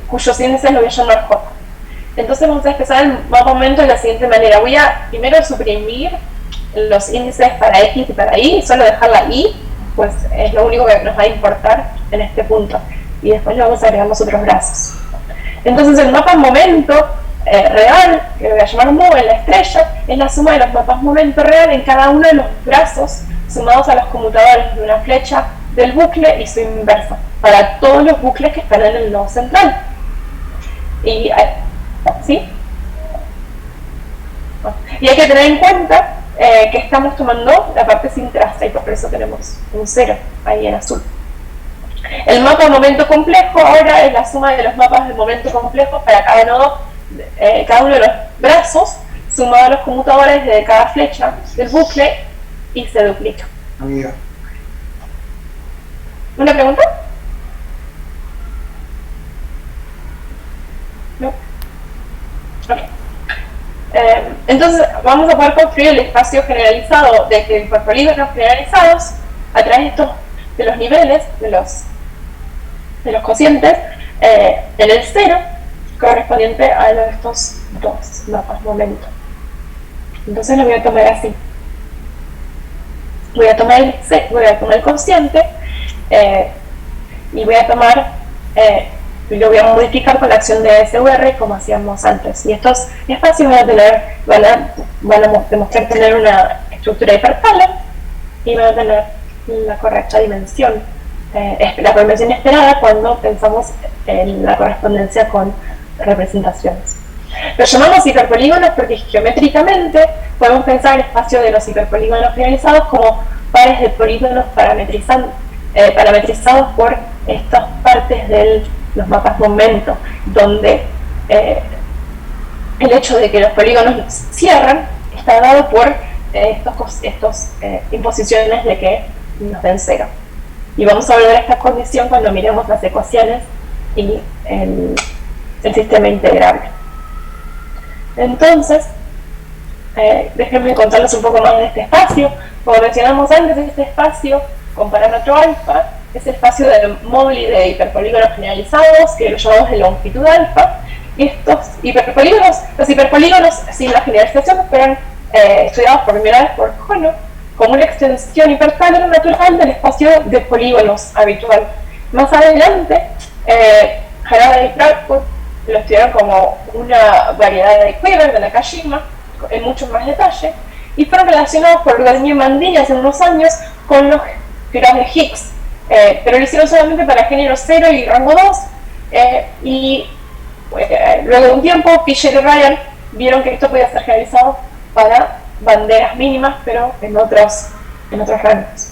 cuyos índices lo voy a llamar j. Entonces vamos a expresar el mapa momento de la siguiente manera. Voy a primero suprimir los índices para X y para Y, solo dejar la Y, pues es lo único que nos va a importar en este punto. Y después le vamos a agregar los otros brazos. Entonces el mapa momento real, que voy a llamar mu en la estrella, es la suma de los mapas momento real en cada uno de los brazos sumados a los conmutadores de una flecha del bucle y su inversa, para todos los bucles que están en el nodo central. Y, ¿sí? Y hay que tener en cuenta que estamos tomando la parte sin traza y por eso tenemos un 0 ahí en azul. El mapa momento complejo ahora es la suma de los mapas de momento complejo para cada nodo, cada uno de los brazos, sumado a los conmutadores de cada flecha del bucle y se duplica. Amiga. ¿Una pregunta? No. Okay. Entonces vamos a poder construir el espacio generalizado de hiperpolígonos generalizados a través de los niveles de los cocientes en el 0 correspondiente a estos dos mapas momento. Entonces lo voy a tomar así. Voy a tomar el cociente y voy a tomar y lo voy a modificar con la acción de SVR como hacíamos antes. Y estos espacios van a demostrar tener una estructura hiperpala y van a tener la correcta dimensión, la dimensión esperada cuando pensamos en la correspondencia con representaciones. Los llamamos hiperpolígonos porque geométricamente podemos pensar el espacio de los hiperpolígonos generalizados como pares de polígonos parametrizados por estas partes de los mapas momento, donde el hecho de que los polígonos cierran está dado por estas imposiciones de que nos den 0. Y vamos a volver a esta condición cuando miremos las ecuaciones y el sistema integrable. Entonces, déjenme contarles un poco más de este espacio. Como mencionamos antes, este espacio con parámetro alfa es el espacio del módulo de hiperpolígonos generalizados, que lo llamamos de longitud alfa. Y estos hiperpolígonos, los hiperpolígonos sin la generalización, fueron estudiados por primera vez por Kono como una extensión hiperscalar natural del espacio de polígonos habitual. Más adelante, Harada y Frankfurt lo estudiaron como una variedad de Kuiper de Nakajima en mucho más detalle y fueron relacionados por Gardner y Mandini hace unos años con los fibras de Higgs, pero lo hicieron solamente para género 0 y rango 2 y luego de un tiempo Fisher y Ryan vieron que esto podía ser generalizado para banderas mínimas pero en otros rangos.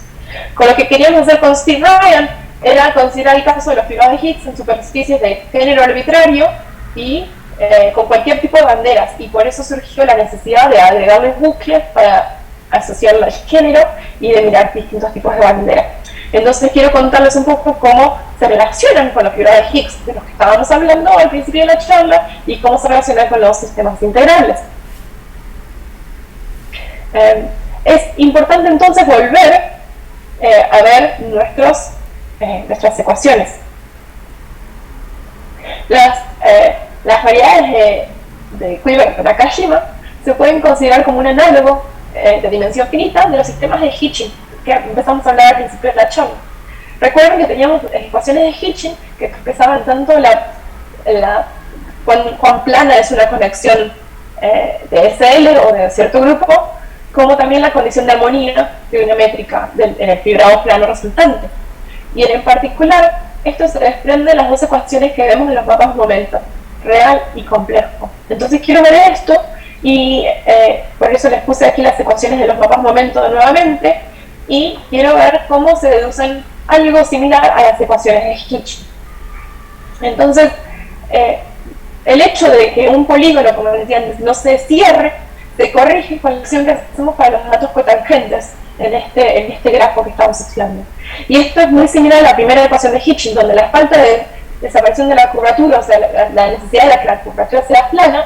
Con lo que queríamos hacer con Steve Ryan era considerar el caso de los fibras de Higgs en superficies de género arbitrario y con cualquier tipo de banderas, y por eso surgió la necesidad de agregarles bucles para asociarlo al género y de mirar distintos tipos de banderas. Entonces quiero contarles un poco cómo se relacionan con las fibras de Higgs de los que estábamos hablando al principio de la charla y cómo se relacionan con los sistemas integrales. Es importante entonces volver a ver nuestras ecuaciones. Las variedades de Kuiper de Nakajima se pueden considerar como un análogo de dimensión finita de los sistemas de Hitching que empezamos a hablar al principio de la charla. Recuerden que teníamos ecuaciones de Hitching que expresaban tanto cuán plana es una conexión de SL o de cierto grupo, como también la condición de armonía de una métrica en el fibrado plano resultante. Y en particular, esto se desprende de las dos ecuaciones que vemos en los mapas momento, real y complejo. Entonces quiero ver esto y por eso les puse aquí las ecuaciones de los mapas momento nuevamente y quiero ver cómo se deducen algo similar a las ecuaciones de Hitching. Entonces, el hecho de que un polígono, como decía antes, no se cierre, se corrige con la acción que hacemos para los datos cotangentes en este grafo que estamos estudiando. Y esto es muy similar a la primera ecuación de Hitching, donde la falta de desaparición de la curvatura, o sea, la necesidad de que la curvatura sea plana,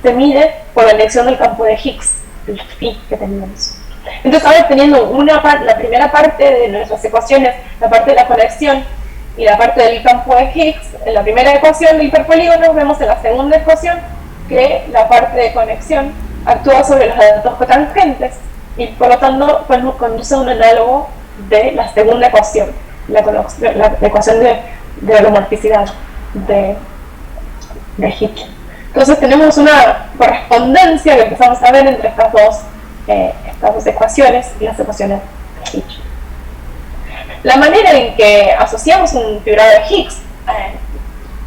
se mide por la elección del campo de Higgs, el phi que teníamos. Entonces ahora teniendo la primera parte de nuestras ecuaciones, la parte de la conexión, y la parte del campo de Higgs en la primera ecuación de hiperpolígonos, vemos en la segunda ecuación que la parte de conexión actúa sobre los datos cotangentes y por lo tanto conduce a un análogo de la segunda ecuación, la ecuación de holomorficidad de Higgs. Entonces tenemos una correspondencia que empezamos a ver entre estas dos ecuaciones y las ecuaciones de Higgs. La manera en que asociamos un fibrado de Higgs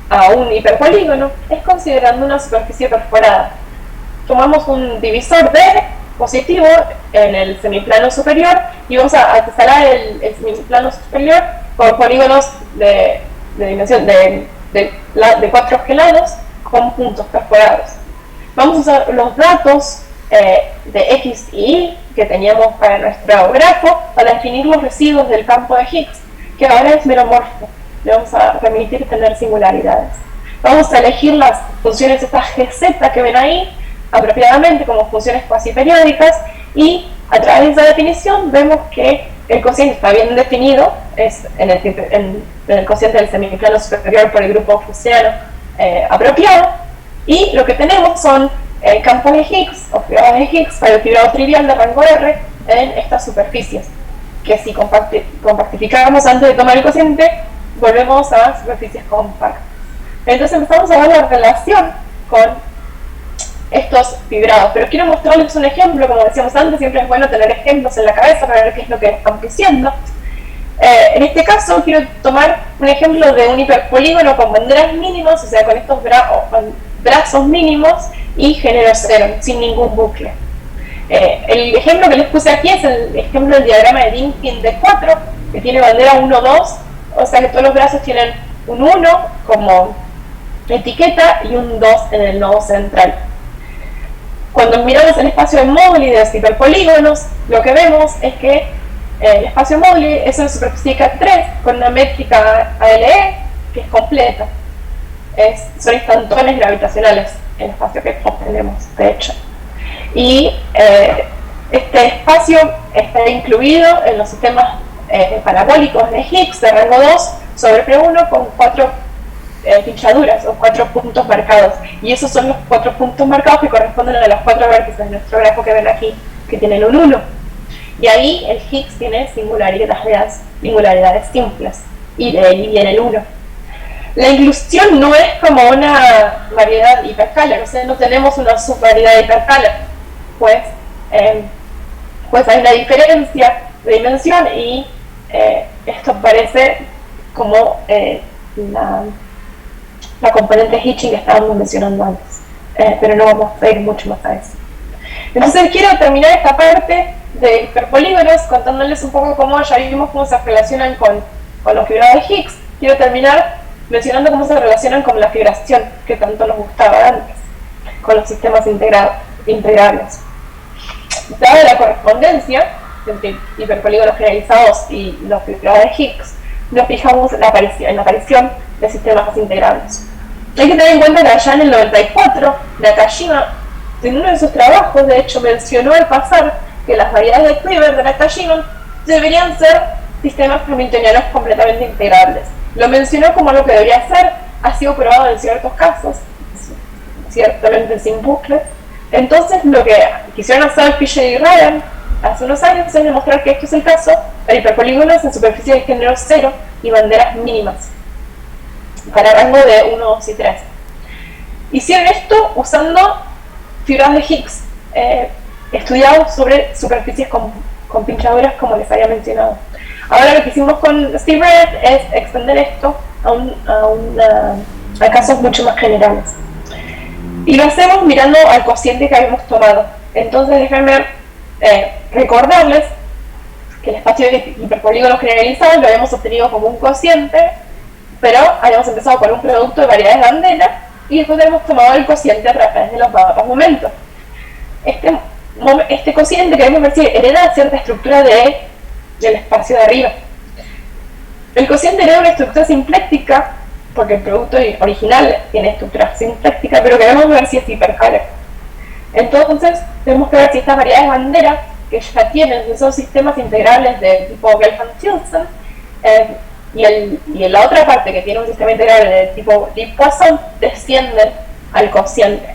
a un hiperpolígono es considerando una superficie perforada. Tomamos un divisor D positivo en el semiplano superior y vamos a separar el semiplano superior por polígonos de dimensión de 4 gelados con puntos perforados. Vamos a usar los datos de X y Y que teníamos para nuestro grafo para definir los residuos del campo de Higgs, que ahora es meromorfo. Le vamos a permitir tener singularidades. Vamos a elegir las funciones estas GZ que ven ahí apropiadamente como funciones cuasi periódicas y a través de esa definición vemos que el cociente está bien definido, es en el cociente del semiplano superior por el grupo fusiano apropiado, y lo que tenemos son campos de Higgs o fibrados de Higgs para el fibrado trivial de rango R en estas superficies, que si compactificamos antes de tomar el cociente, volvemos a superficies compactas. Entonces empezamos a ver la relación con estos fibrados, pero quiero mostrarles un ejemplo. Como decíamos antes, siempre es bueno tener ejemplos en la cabeza para ver qué es lo que estamos diciendo. En este caso quiero tomar un ejemplo de un hiperpolígono con banderas mínimas, o sea, con estos brazos mínimos y género cero, sin ningún bucle. El ejemplo que les puse aquí es el ejemplo del diagrama de Dynkin de 4, que tiene bandera 1, 2, o sea que todos los brazos tienen un 1 como etiqueta y un 2 en el nodo central. Cuando miramos el espacio de Mogli de los hiperpolígonos, lo que vemos es que el espacio Mogli es una superficie K3 con una métrica ALE que es completa. Son instantones gravitacionales el espacio que obtenemos, de hecho. Y este espacio está incluido en los sistemas parabólicos de Higgs de rango 2 sobre P1 con 4 pinchaduras o 4 puntos marcados, y esos son los 4 puntos marcados que corresponden a los 4 vértices de nuestro grafo que ven aquí, que tienen un 1, y ahí el Higgs tiene singularidades simples y de ahí viene el 1. La inclusión no es como una variedad hiperscalar, o sea, no tenemos una subvariedad hiperscalar, pues hay una diferencia de dimensión y esto parece como la componente Hitching que estábamos mencionando antes, pero no vamos a ir mucho más a eso. Entonces quiero terminar esta parte de hiperpolígonos contándoles un poco cómo ya vimos cómo se relacionan con los fibrados de Higgs. Quiero terminar mencionando cómo se relacionan con la fibración que tanto nos gustaba antes, con los sistemas integrables. Dada la correspondencia entre hiperpolígonos generalizados y los fibrados de Higgs, nos fijamos en la aparición de sistemas integrables. Hay que tener en cuenta que allá en el 94, Nakajima, en uno de sus trabajos, de hecho, mencionó al pasar que las variedades de Kleber de Nakajima deberían ser sistemas hamiltonianos completamente integrables. Lo mencionó como algo que debería ser, ha sido probado en ciertos casos, ciertamente sin bucle. Entonces, lo que quisieron hacer Fisher y Ryan hace unos años es demostrar que esto es el caso para hiperpolígonos en superficie de género 0 y banderas mínimas para rango de 1, 2 y 3. Hicieron esto usando fibrados de Higgs estudiados sobre superficies con pinchaduras, como les había mencionado. Ahora lo que hicimos con Steve Red es extender esto a casos mucho más generales. Y lo hacemos mirando al cociente que habíamos tomado. Entonces déjenme recordarles que el espacio de hiperpolígonos generalizados lo habíamos obtenido como un cociente, pero habíamos empezado con un producto de variedades de bandera y después habíamos tomado el cociente a través de los mapas momentos. Este cociente queremos ver si hereda cierta estructura del espacio de arriba. El cociente hereda una estructura simpléctica porque el producto original tiene estructura simpléctica, pero queremos ver si es hiperscalar. Entonces tenemos que ver si estas variedades de bandera que ya tienen esos sistemas integrales de tipo Gelfand-Tilson y la otra parte que tiene un sistema integral de tipo Poisson desciende al cociente.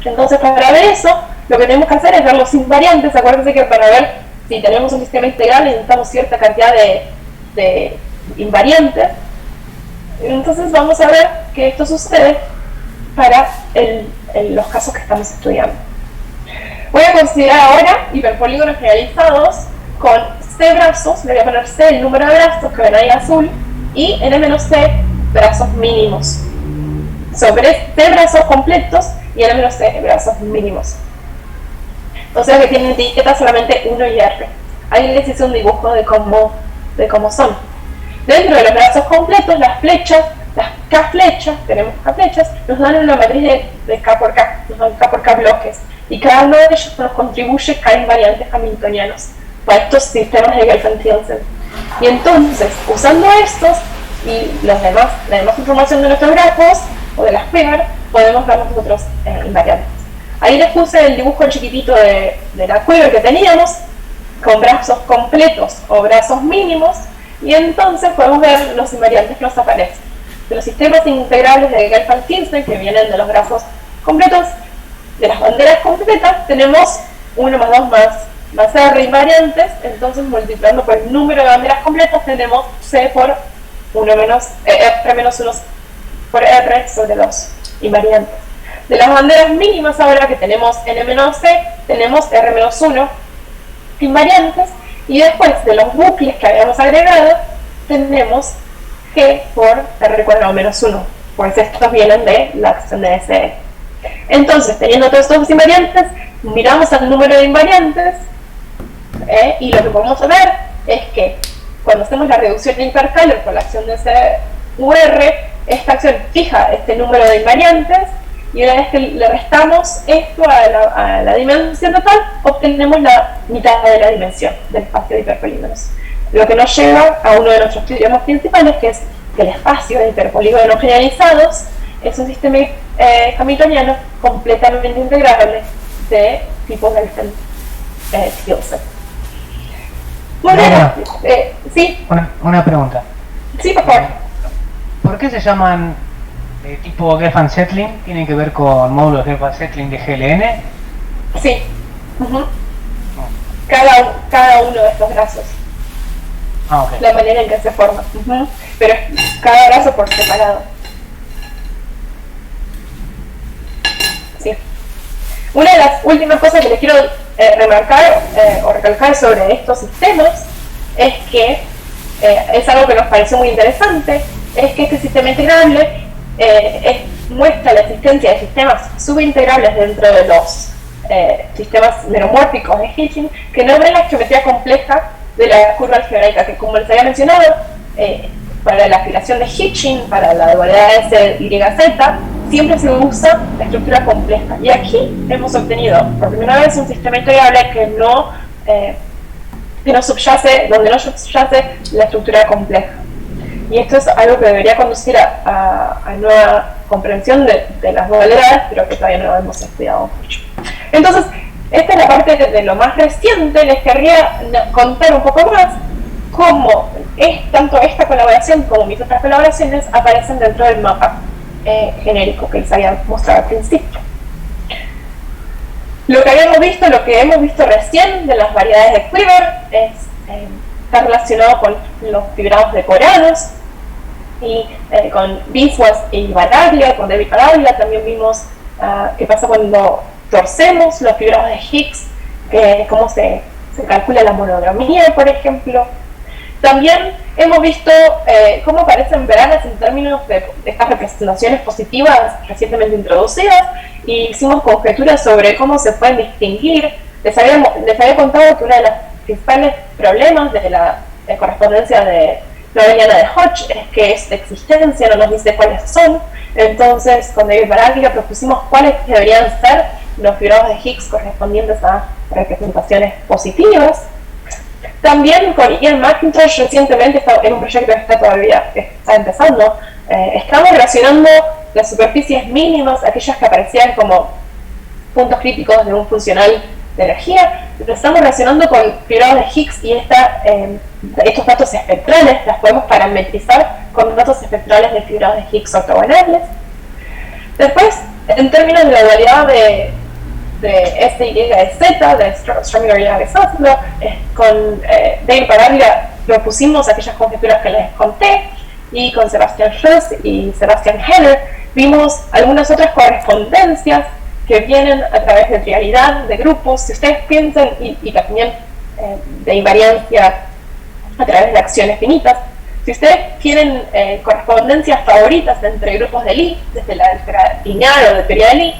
Entonces, para ver eso, lo que tenemos que hacer es ver los invariantes. Acuérdense que para ver si tenemos un sistema integral necesitamos cierta cantidad de invariantes. Entonces vamos a ver que esto sucede para los casos que estamos estudiando. Voy a considerar ahora hiperpolígonos generalizados con C brazos, le voy a poner C el número de brazos que ven ahí azul, y N-C brazos mínimos. Sobre C brazos completos y N-C brazos mínimos. O sea que tienen etiqueta solamente 1 y R. Ahí les hice un dibujo de cómo son. Dentro de los brazos completos, las flechas, las K-flechas, tenemos K-flechas, nos dan una matriz de K por K, nos dan K por K bloques. Y cada uno de ellos nos contribuye K invariantes hamiltonianos para estos sistemas de Gelfand-Thielsen. Y entonces, usando estos y la demás información de nuestros grafos o de las PEAR, podemos ver nosotros invariantes. Ahí les puse el dibujo chiquitito de la Quiver que teníamos, con brazos completos o brazos mínimos, y entonces podemos ver los invariantes que nos aparecen. De los sistemas integrales de Gelfand-Thielsen, que vienen de los grafos completos, de las banderas completas, tenemos 1 más 2 más R invariantes, entonces multiplicando por el número de banderas completas tenemos C por 1 menos R menos 1 por R sobre 2 invariantes. De las banderas mínimas ahora que tenemos N menos C, tenemos R menos 1 invariantes, y después de los bucles que habíamos agregado, tenemos G por R cuadrado menos 1, pues estos vienen de la acción de SE. Entonces, teniendo todos estos invariantes, miramos al número de invariantes, y lo que podemos ver es que cuando hacemos la reducción de intercalor por la acción de CUR, esta acción fija este número de invariantes, y una vez que le restamos esto a la dimensión total, obtenemos la mitad de la dimensión del espacio de hiperpolígonos. Lo que nos lleva a uno de nuestros teoremas principales, que es que el espacio de hiperpolígonos generalizados es un sistema hamiltoniano completamente integrable de tipo Gelfand-Thielsen. Bueno, sí. Una pregunta. Sí, por favor. ¿Por qué se llaman de tipo Gelfand-Settling? ¿Tienen que ver con módulos de Gelfand-Settling de GLN? Sí. Cada uno de estos brazos. Okay. La manera en que se forma. Pero cada brazo por separado. Sí. Una de las últimas cosas que les quiero remarcar o recalcar sobre estos sistemas es que es algo que nos pareció muy interesante, es que este sistema integrable muestra la existencia de sistemas subintegrables dentro de los sistemas meromórficos de Hitching, que no ven la geometría compleja de la curva algebraica, que como les había mencionado, para la aplicación de Hitching, para la dualidad S-Y-Z, siempre se usa la estructura compleja. Y aquí hemos obtenido por primera vez un sistema integrable que no subyace, donde no subyace la estructura compleja. Y esto es algo que debería conducir a nueva comprensión de las dualidades, pero que todavía no hemos estudiado mucho. Entonces, esta es la parte de lo más reciente. Les querría contar un poco más cómo tanto esta colaboración como mis otras colaboraciones aparecen dentro del mapa genérico que les había mostrado al principio. Lo que hemos visto recién de las variedades de Quiver está relacionado con los fibrados decorados y con Biswas y Baraglia, con David Baraglia. También vimos qué pasa cuando torcemos los fibrados de Higgs, cómo se calcula la monodromía, por ejemplo. También hemos visto cómo aparecen veranas en términos de estas representaciones positivas recientemente introducidas, y hicimos conjeturas sobre cómo se pueden distinguir. Les había contado que uno de los principales problemas de la correspondencia de Lorentziana de Hodge es que es de existencia, no nos dice cuáles son. Entonces, con David Baraglia propusimos cuáles deberían ser los fibrados de Higgs correspondientes a representaciones positivas. También con Ian McIntosh recientemente, en un proyecto que está empezando, estamos relacionando las superficies mínimas, aquellas que aparecían como puntos críticos de un funcional de energía, lo estamos relacionando con fibrados de Higgs y estos datos espectrales las podemos parametrizar con datos espectrales de fibrados de Higgs ortogonales. Después, en términos de la dualidad de S, Y y Z, de Schrödinger y Isósceles, con Dale Baraglia propusimos aquellas conjeturas que les conté, y con Sebastian Schluss y Sebastian Heller vimos algunas otras correspondencias que vienen a través de trialidad de grupos. Si ustedes piensan, y también de invariancia a través de acciones finitas, si ustedes tienen correspondencias favoritas entre grupos de Lie, desde la álgebra lineal o de teoría de Lie,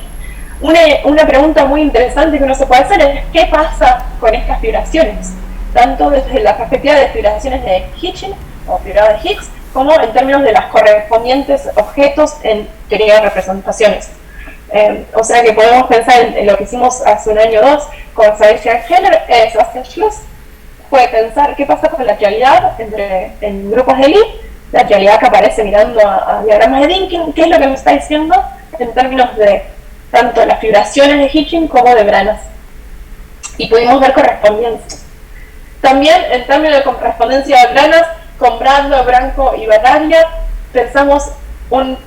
una pregunta muy interesante que uno se puede hacer es ¿qué pasa con estas fibraciones? Tanto desde la perspectiva de fibraciones de Hitching o fibrado de Higgs, como en términos de las correspondientes objetos en teoría de representaciones. O sea que podemos pensar en lo que hicimos hace un año o dos con Sebastian Schluss, fue pensar qué pasa con la trialidad en grupos de Lie, la trialidad que aparece mirando a diagramas de Dynkin, qué es lo que me está diciendo en términos de tanto las fibraciones de Hitching como de branas. Y pudimos ver correspondencias. También en términos de correspondencia de branas, con Brando, Branco y Baraglia, pensamos en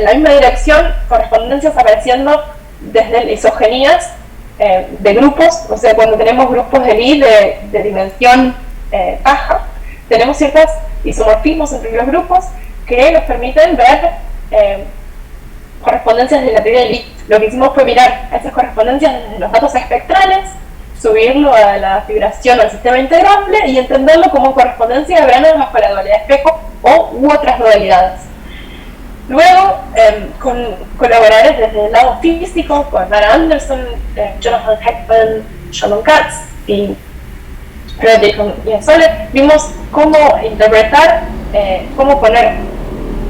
la misma dirección, correspondencias apareciendo desde isogenías de grupos, o sea, cuando tenemos grupos de Lie de dimensión baja, tenemos ciertos isomorfismos entre los grupos que nos permiten ver correspondencias de la teoría de Lie. Lo que hicimos fue mirar esas correspondencias desde los datos espectrales, subirlo a la fibración al sistema integrable y entenderlo como correspondencia de branas bajo la dualidad de espejo u otras modalidades. Luego, con colaboradores desde el lado físico, con Dana Anderson, Jonathan Heckman, Shannon Katz y Fredrik Soler, vimos cómo interpretar, cómo poner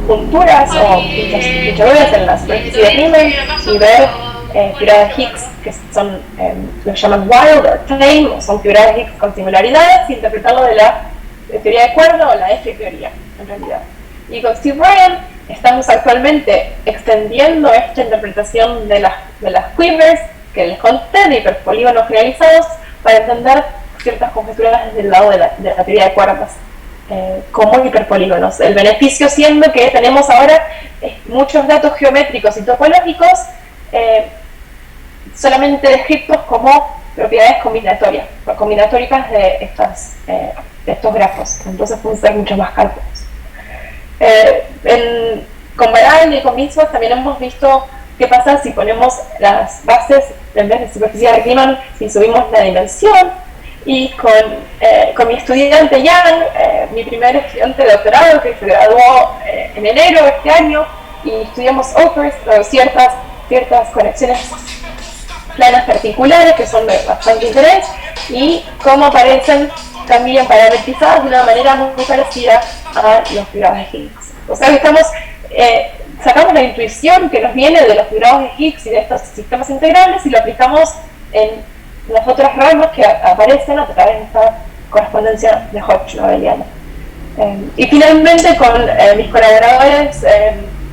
punturas o pinchaduras en la superficie de Riemann y ver fibras de Higgs que son, lo llaman wild o tame, o son fibras de Higgs con singularidades, y interpretarlo de la teoría de cuerda o la F-teoría, en realidad. Y con Steve Ryan estamos actualmente extendiendo esta interpretación de las quivers que les conté, de hiperpolígonos generalizados, para entender ciertas conjeturas desde el lado de la teoría de cuerdas como hiperpolígonos. El beneficio siendo que tenemos ahora muchos datos geométricos y topológicos solamente descritos como propiedades combinatóricas de estos grafos. Entonces pueden ser mucho más cálculos. Con Baraglia y con Mismas también hemos visto qué pasa si ponemos las bases en vez de superficie de Riemann, si subimos la dimensión. Y con mi estudiante Jan, mi primer estudiante de doctorado, que se graduó en enero de este año, y estudiamos OPERS, ciertas conexiones planas particulares que son de bastante interés, y cómo aparecen también parametrizadas de una manera muy parecida a los fibrados de Higgs. O sea que sacamos la intuición que nos viene de los fibrados de Higgs y de estos sistemas integrales y lo aplicamos en las otras ramas que aparecen a través de esta correspondencia de Hodge-Abeliana. Y finalmente con mis colaboradores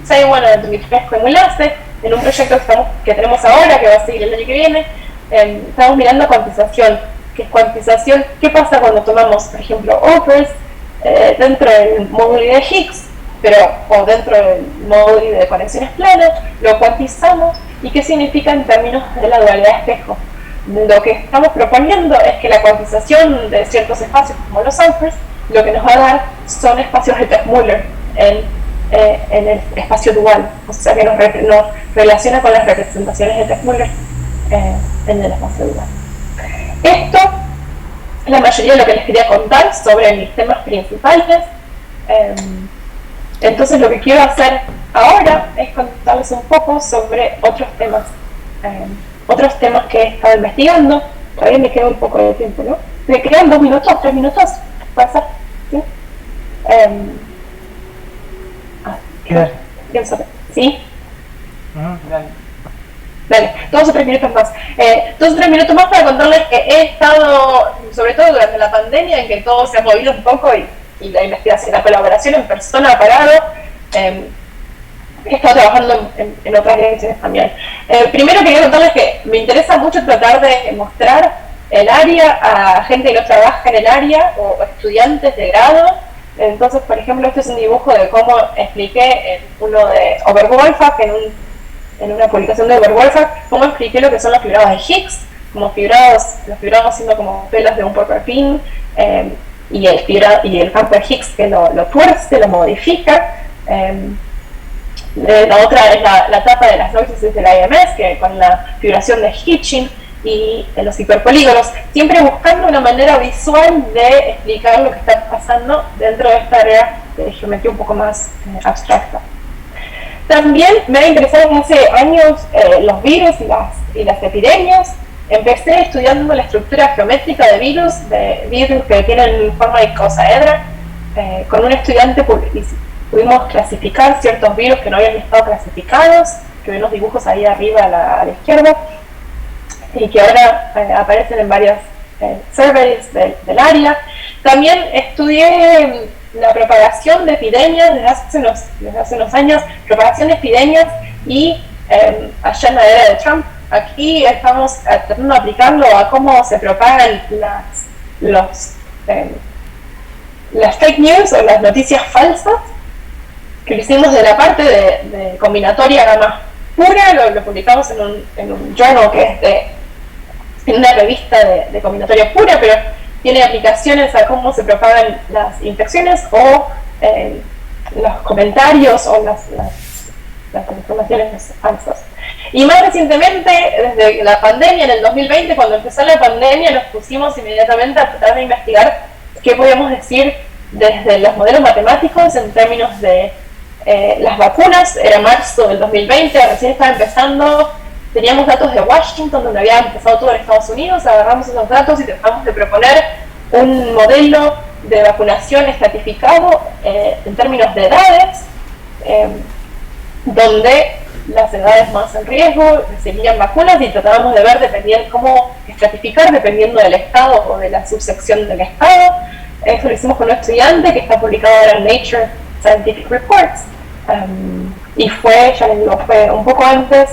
Seiwan, Dmitrescu y Mulase, en un proyecto que tenemos ahora, que va a seguir el año que viene, estamos mirando cuantización. ¿Qué es cuantización? ¿Qué pasa cuando tomamos, por ejemplo, OPERS dentro del módulo de Higgs, o dentro del módulo de conexiones planas, lo cuantizamos, y qué significa en términos de la dualidad de espejo? Lo que estamos proponiendo es que la cuantización de ciertos espacios como los OPERS lo que nos va a dar son espacios de Teichmüller en el espacio dual, o sea que nos relaciona con las representaciones de Teichmüller en el espacio dual. Esto es la mayoría de lo que les quería contar sobre mis temas principales. Entonces lo que quiero hacer ahora es contarles un poco sobre otros temas que he estado investigando. Todavía me queda un poco de tiempo, ¿no? ¿Me quedan 2 minutos, 3 minutos? ¿Pasa? ¿Sí? ¿Sí? Dale, 2 o 3 minutos más. 2 o 3 minutos más para contarles que he estado, sobre todo durante la pandemia, en que todo se ha movido un poco y la investigación, la colaboración en persona ha parado. he estado trabajando en otras direcciones también. Primero quería contarles que me interesa mucho tratar de mostrar el área a gente que no trabaja en el área o estudiantes de grado. Entonces, por ejemplo, este es un dibujo de cómo expliqué en uno de Oberwolfach, en una publicación de Oberwolfach, cómo expliqué lo que son los fibrados de Higgs, como los fibrados siendo como pelos de un porcoespín, y el campo de Higgs que lo tuerce, lo modifica. La otra es la tapa de las noches del IMS, que con la fibración de Hitching y los hiperpolígonos, siempre buscando una manera visual de explicar lo que está pasando dentro de esta área de geometría un poco más abstracta. También me ha interesado hace años los virus y las epidemias. Empecé estudiando la estructura geométrica de virus que tienen forma de icosaedra. Con un estudiante pudimos clasificar ciertos virus que no habían estado clasificados, que ven los dibujos ahí arriba a la izquierda, y que ahora aparecen en varias surveys del área. También estudié la propagación de epidemias desde hace unos años, propagación de epidemias, y allá en la era de Trump, aquí estamos tratando de aplicarlo a cómo se propagan las fake news o las noticias falsas, que lo hicimos de la parte de combinatoria gamma pura. Lo publicamos en un journal que es en una revista de combinatoria pura, pero tiene aplicaciones a cómo se propagan las infecciones o los comentarios o las informaciones falsas. Y más recientemente, desde la pandemia, en el 2020, cuando empezó la pandemia, nos pusimos inmediatamente a tratar de investigar qué podíamos decir desde los modelos matemáticos en términos de las vacunas. Era marzo del 2020, recién estaba empezando. Teníamos datos de Washington, donde había empezado todo en Estados Unidos. Agarramos esos datos y tratamos de proponer un modelo de vacunación estratificado en términos de edades, donde las edades más en riesgo recibían vacunas, y tratábamos de ver cómo estratificar dependiendo del estado o de la subsección del estado. Eso lo hicimos con un estudiante que está publicado ahora en Nature Scientific Reports, y fue un poco antes,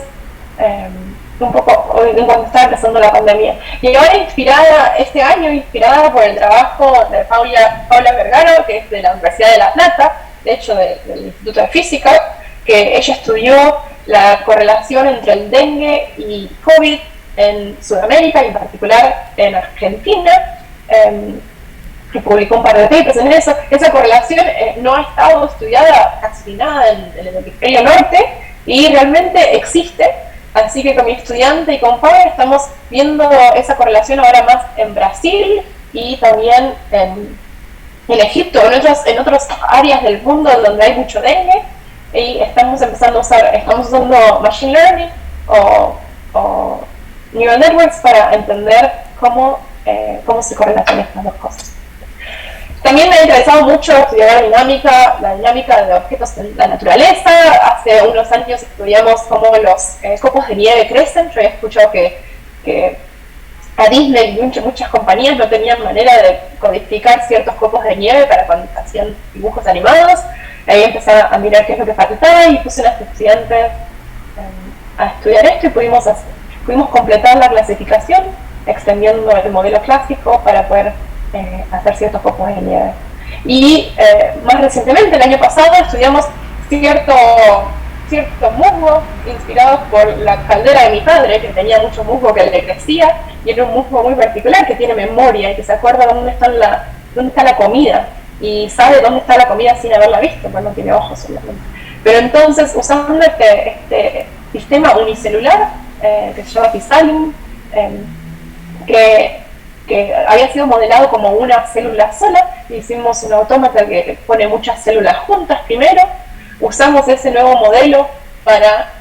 cuando estaba empezando la pandemia. Y ahora este año inspirada por el trabajo de Paula Vergara, que es de la Universidad de La Plata, de hecho del Instituto de Física, que ella estudió la correlación entre el dengue y COVID en Sudamérica, y en particular en Argentina, que publicó un par de papers en eso. Esa correlación no ha estado estudiada casi nada en el hemisferio norte, y realmente existe. Así que con mi estudiante y con Pablo estamos viendo esa correlación ahora más en Brasil y también en Egipto, en otras áreas del mundo donde hay mucho dengue, y estamos usando Machine Learning o Neural Networks para entender cómo se correlacionan estas dos cosas. También me ha interesado mucho estudiar la dinámica de objetos en la naturaleza. Hace unos años estudiamos cómo los copos de nieve crecen. Yo había escuchado que a Disney y muchas compañías no tenían manera de codificar ciertos copos de nieve para cuando hacían dibujos animados. Ahí empecé a mirar qué es lo que faltaba, y puse a los estudiantes a estudiar esto, y pudimos completar la clasificación extendiendo el modelo clásico para poder hacer ciertos copos de nieve. Y más recientemente, el año pasado, estudiamos cierto musgo inspirados por la caldera de mi padre, que tenía mucho musgo que le crecía, y era un musgo muy particular que tiene memoria y que se acuerda dónde está la comida, y sabe dónde está la comida sin haberla visto, porque no tiene ojos solamente. Pero entonces, usando este sistema unicelular que se llama Physalim, que había sido modelado como una célula sola, hicimos un autómata que pone muchas células juntas primero. Usamos ese nuevo modelo para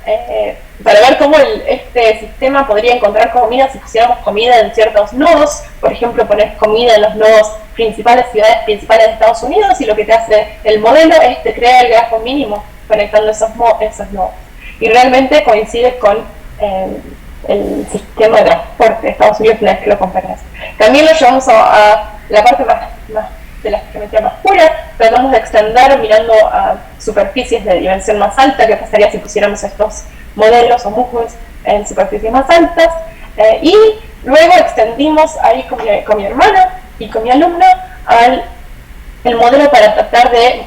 ver cómo este sistema podría encontrar comida si pusiéramos comida en ciertos nodos. Por ejemplo, poner comida en los nodos ciudades principales de Estados Unidos, y lo que te hace el modelo es te crea el grafo mínimo conectando esos nodos. Y realmente coincide con el sistema de transporte de Estados Unidos una vez que lo comparas. También lo llevamos a la parte más de la geometría más pura. Tratamos de extender mirando a superficies de dimensión más alta, qué pasaría si pusiéramos estos modelos o musgos en superficies más altas, y luego extendimos ahí con mi hermana y con mi alumno el modelo para tratar de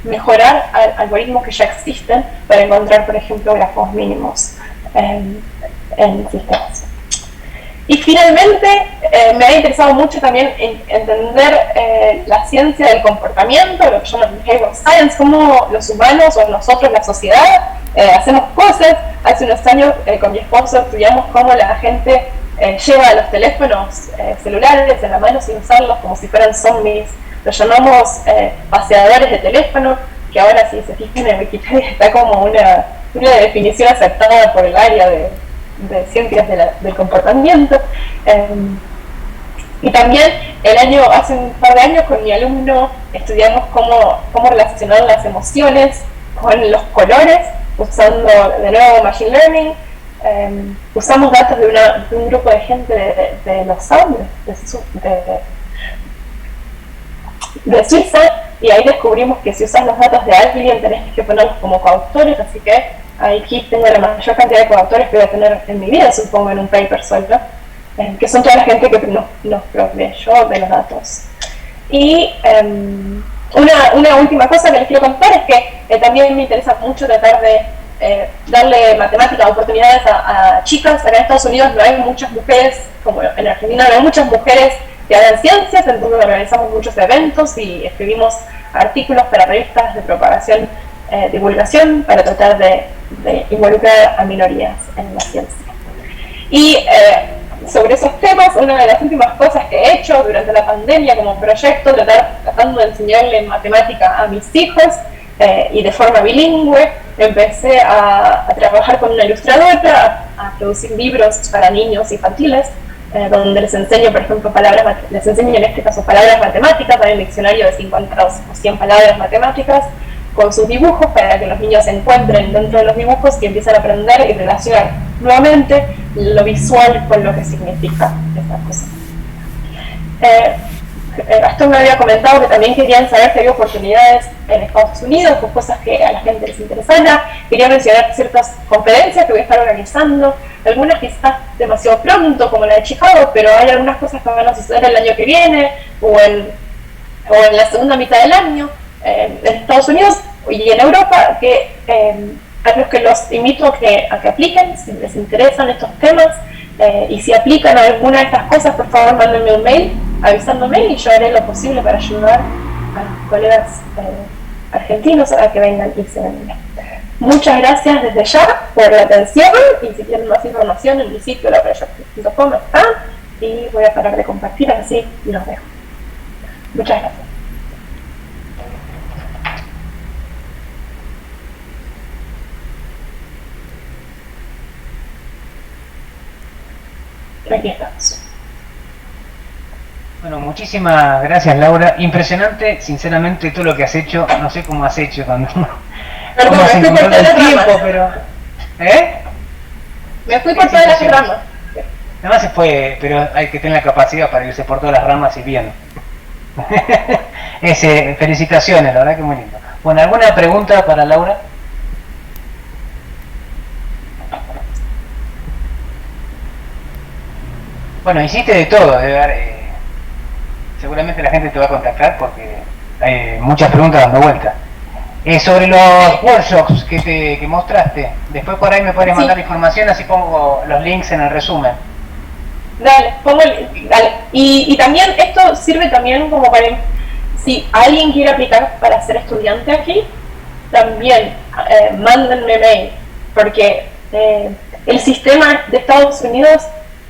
mejorar algoritmos que ya existen para encontrar, por ejemplo, grafos mínimos en sistemas. Y finalmente, me ha interesado mucho también entender la ciencia del comportamiento, lo que llaman behavioral science, cómo los humanos o nosotros, la sociedad, hacemos cosas. Hace unos años con mi esposo estudiamos cómo la gente lleva los teléfonos celulares en la mano sin usarlos, como si fueran zombies. Los llamamos paseadores de teléfono, que ahora, si se fijan en Wikipedia, está como una definición aceptada por el área de ciencias del comportamiento. Y también hace un par de años con mi alumno estudiamos cómo relacionar las emociones con los colores, usando de nuevo Machine Learning. Usamos datos de un grupo de gente de los Andes, de Suiza, y ahí descubrimos que si usas los datos de alguien tenés que ponerlos como coautores, así que aquí tengo la mayor cantidad de coautores que voy a tener en mi vida, supongo, en un paper solo, que son toda la gente que nos proveyó de los datos. Y una última cosa que les quiero contar es que también me interesa mucho tratar de darle matemáticas, oportunidades a chicas. Acá en Estados Unidos no hay muchas mujeres, como en Argentina no hay muchas mujeres que hagan ciencias, entonces organizamos muchos eventos y escribimos artículos para revistas de propagación, divulgación, para tratar de involucrar a minorías en la ciencia. Y sobre esos temas, una de las últimas cosas que he hecho durante la pandemia como proyecto, tratando de enseñarle matemática a mis hijos, y de forma bilingüe, empecé a trabajar con una ilustradora, a producir libros para niños infantiles, donde les enseño, por ejemplo, les enseño en este caso palabras matemáticas. Hay un diccionario de 50 o 100 palabras matemáticas con sus dibujos para que los niños se encuentren dentro de los dibujos y empiecen a aprender y relacionar nuevamente lo visual con lo que significa esta cosa. Gastón me había comentado que también querían saber si había oportunidades en Estados Unidos, con cosas que a la gente les interesara. Quería mencionar ciertas conferencias que voy a estar organizando, algunas quizás demasiado pronto, como la de Chicago, pero hay algunas cosas que van a suceder el año que viene o en la segunda mitad del año en Estados Unidos y en Europa, a los que los invito a que apliquen si les interesan estos temas, y si aplican a alguna de estas cosas, por favor mándenme un mail avisándome y yo haré lo posible para ayudar a los colegas argentinos a que vengan y se vengan. Muchas gracias desde ya por la atención, y si quieren más información en mi sitio laproject.com está, y voy a parar de compartir, así los dejo. Muchas gracias. Aquí estamos. Bueno, muchísimas gracias, Laura. Impresionante, sinceramente, todo lo que has hecho. No sé cómo has hecho cuando Perdón, has encontrado el tiempo, pero me fui por todas las ramas. Además se fue, pero hay que tener la capacidad para irse por todas las ramas y bien. Felicitaciones, la verdad que muy lindo. Bueno, ¿alguna pregunta para Laura? Bueno, hiciste de todo, seguramente la gente te va a contactar porque hay muchas preguntas dando vuelta. Sobre los workshops que mostraste, después por ahí me puedes mandar información, así pongo los links en el resumen. Dale, dale. Y también esto sirve también como para, si alguien quiere aplicar para ser estudiante aquí, también mándenme mail, porque el sistema de Estados Unidos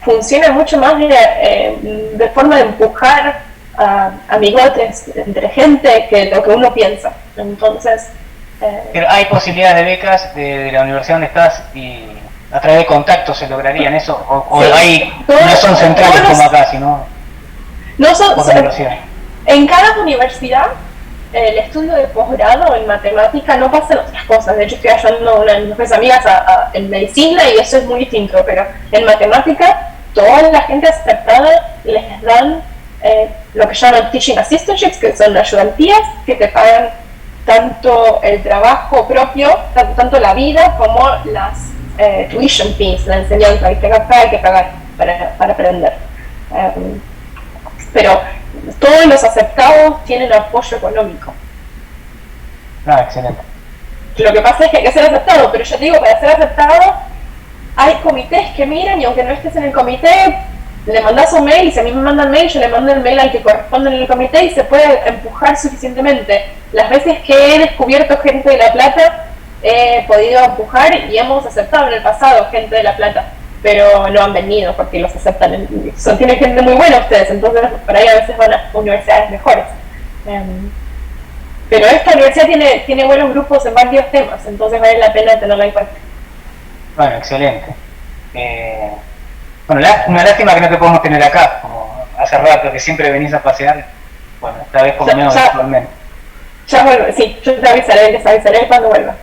funciona mucho más de forma de empujar a amigotes entre gente que lo que uno piensa. Entonces, pero hay posibilidades de becas de la universidad donde estás y a través de contactos se lograrían eso, o sí, hay, no son centrales como acá, sino no son, en cada universidad el estudio de posgrado en matemática no pasa en otras cosas. De hecho estoy ayudando a una de mis amigas en medicina y eso es muy distinto, pero en matemática toda la gente aceptada les dan lo que llaman teaching assistantships, que son ayudantías que te pagan tanto el trabajo propio, tanto la vida como las tuition fees, la enseñanza, que hay que pagar para aprender. Pero todos los aceptados tienen apoyo económico. Ah, excelente. Lo que pasa es que hay que ser aceptado, pero yo te digo, para ser aceptado hay comités que miran y aunque no estés en el comité, le mandás un mail y si a mí me mandan mail, yo le mando el mail al que corresponde en el comité y se puede empujar suficientemente. Las veces que he descubierto gente de La Plata, he podido empujar y hemos aceptado en el pasado gente de La Plata, pero no han venido porque los aceptan. Tienen gente muy buena ustedes, entonces por ahí a veces van a universidades mejores. Pero esta universidad tiene buenos grupos en varios temas, entonces vale la pena tenerla en cuenta. Bueno, excelente. Bueno, una lástima que no te podemos tener acá, como hace rato que siempre venís a pasear. Bueno, esta vez por lo menos virtualmente. Ya vuelvo, sí, yo te avisaré cuando vuelva.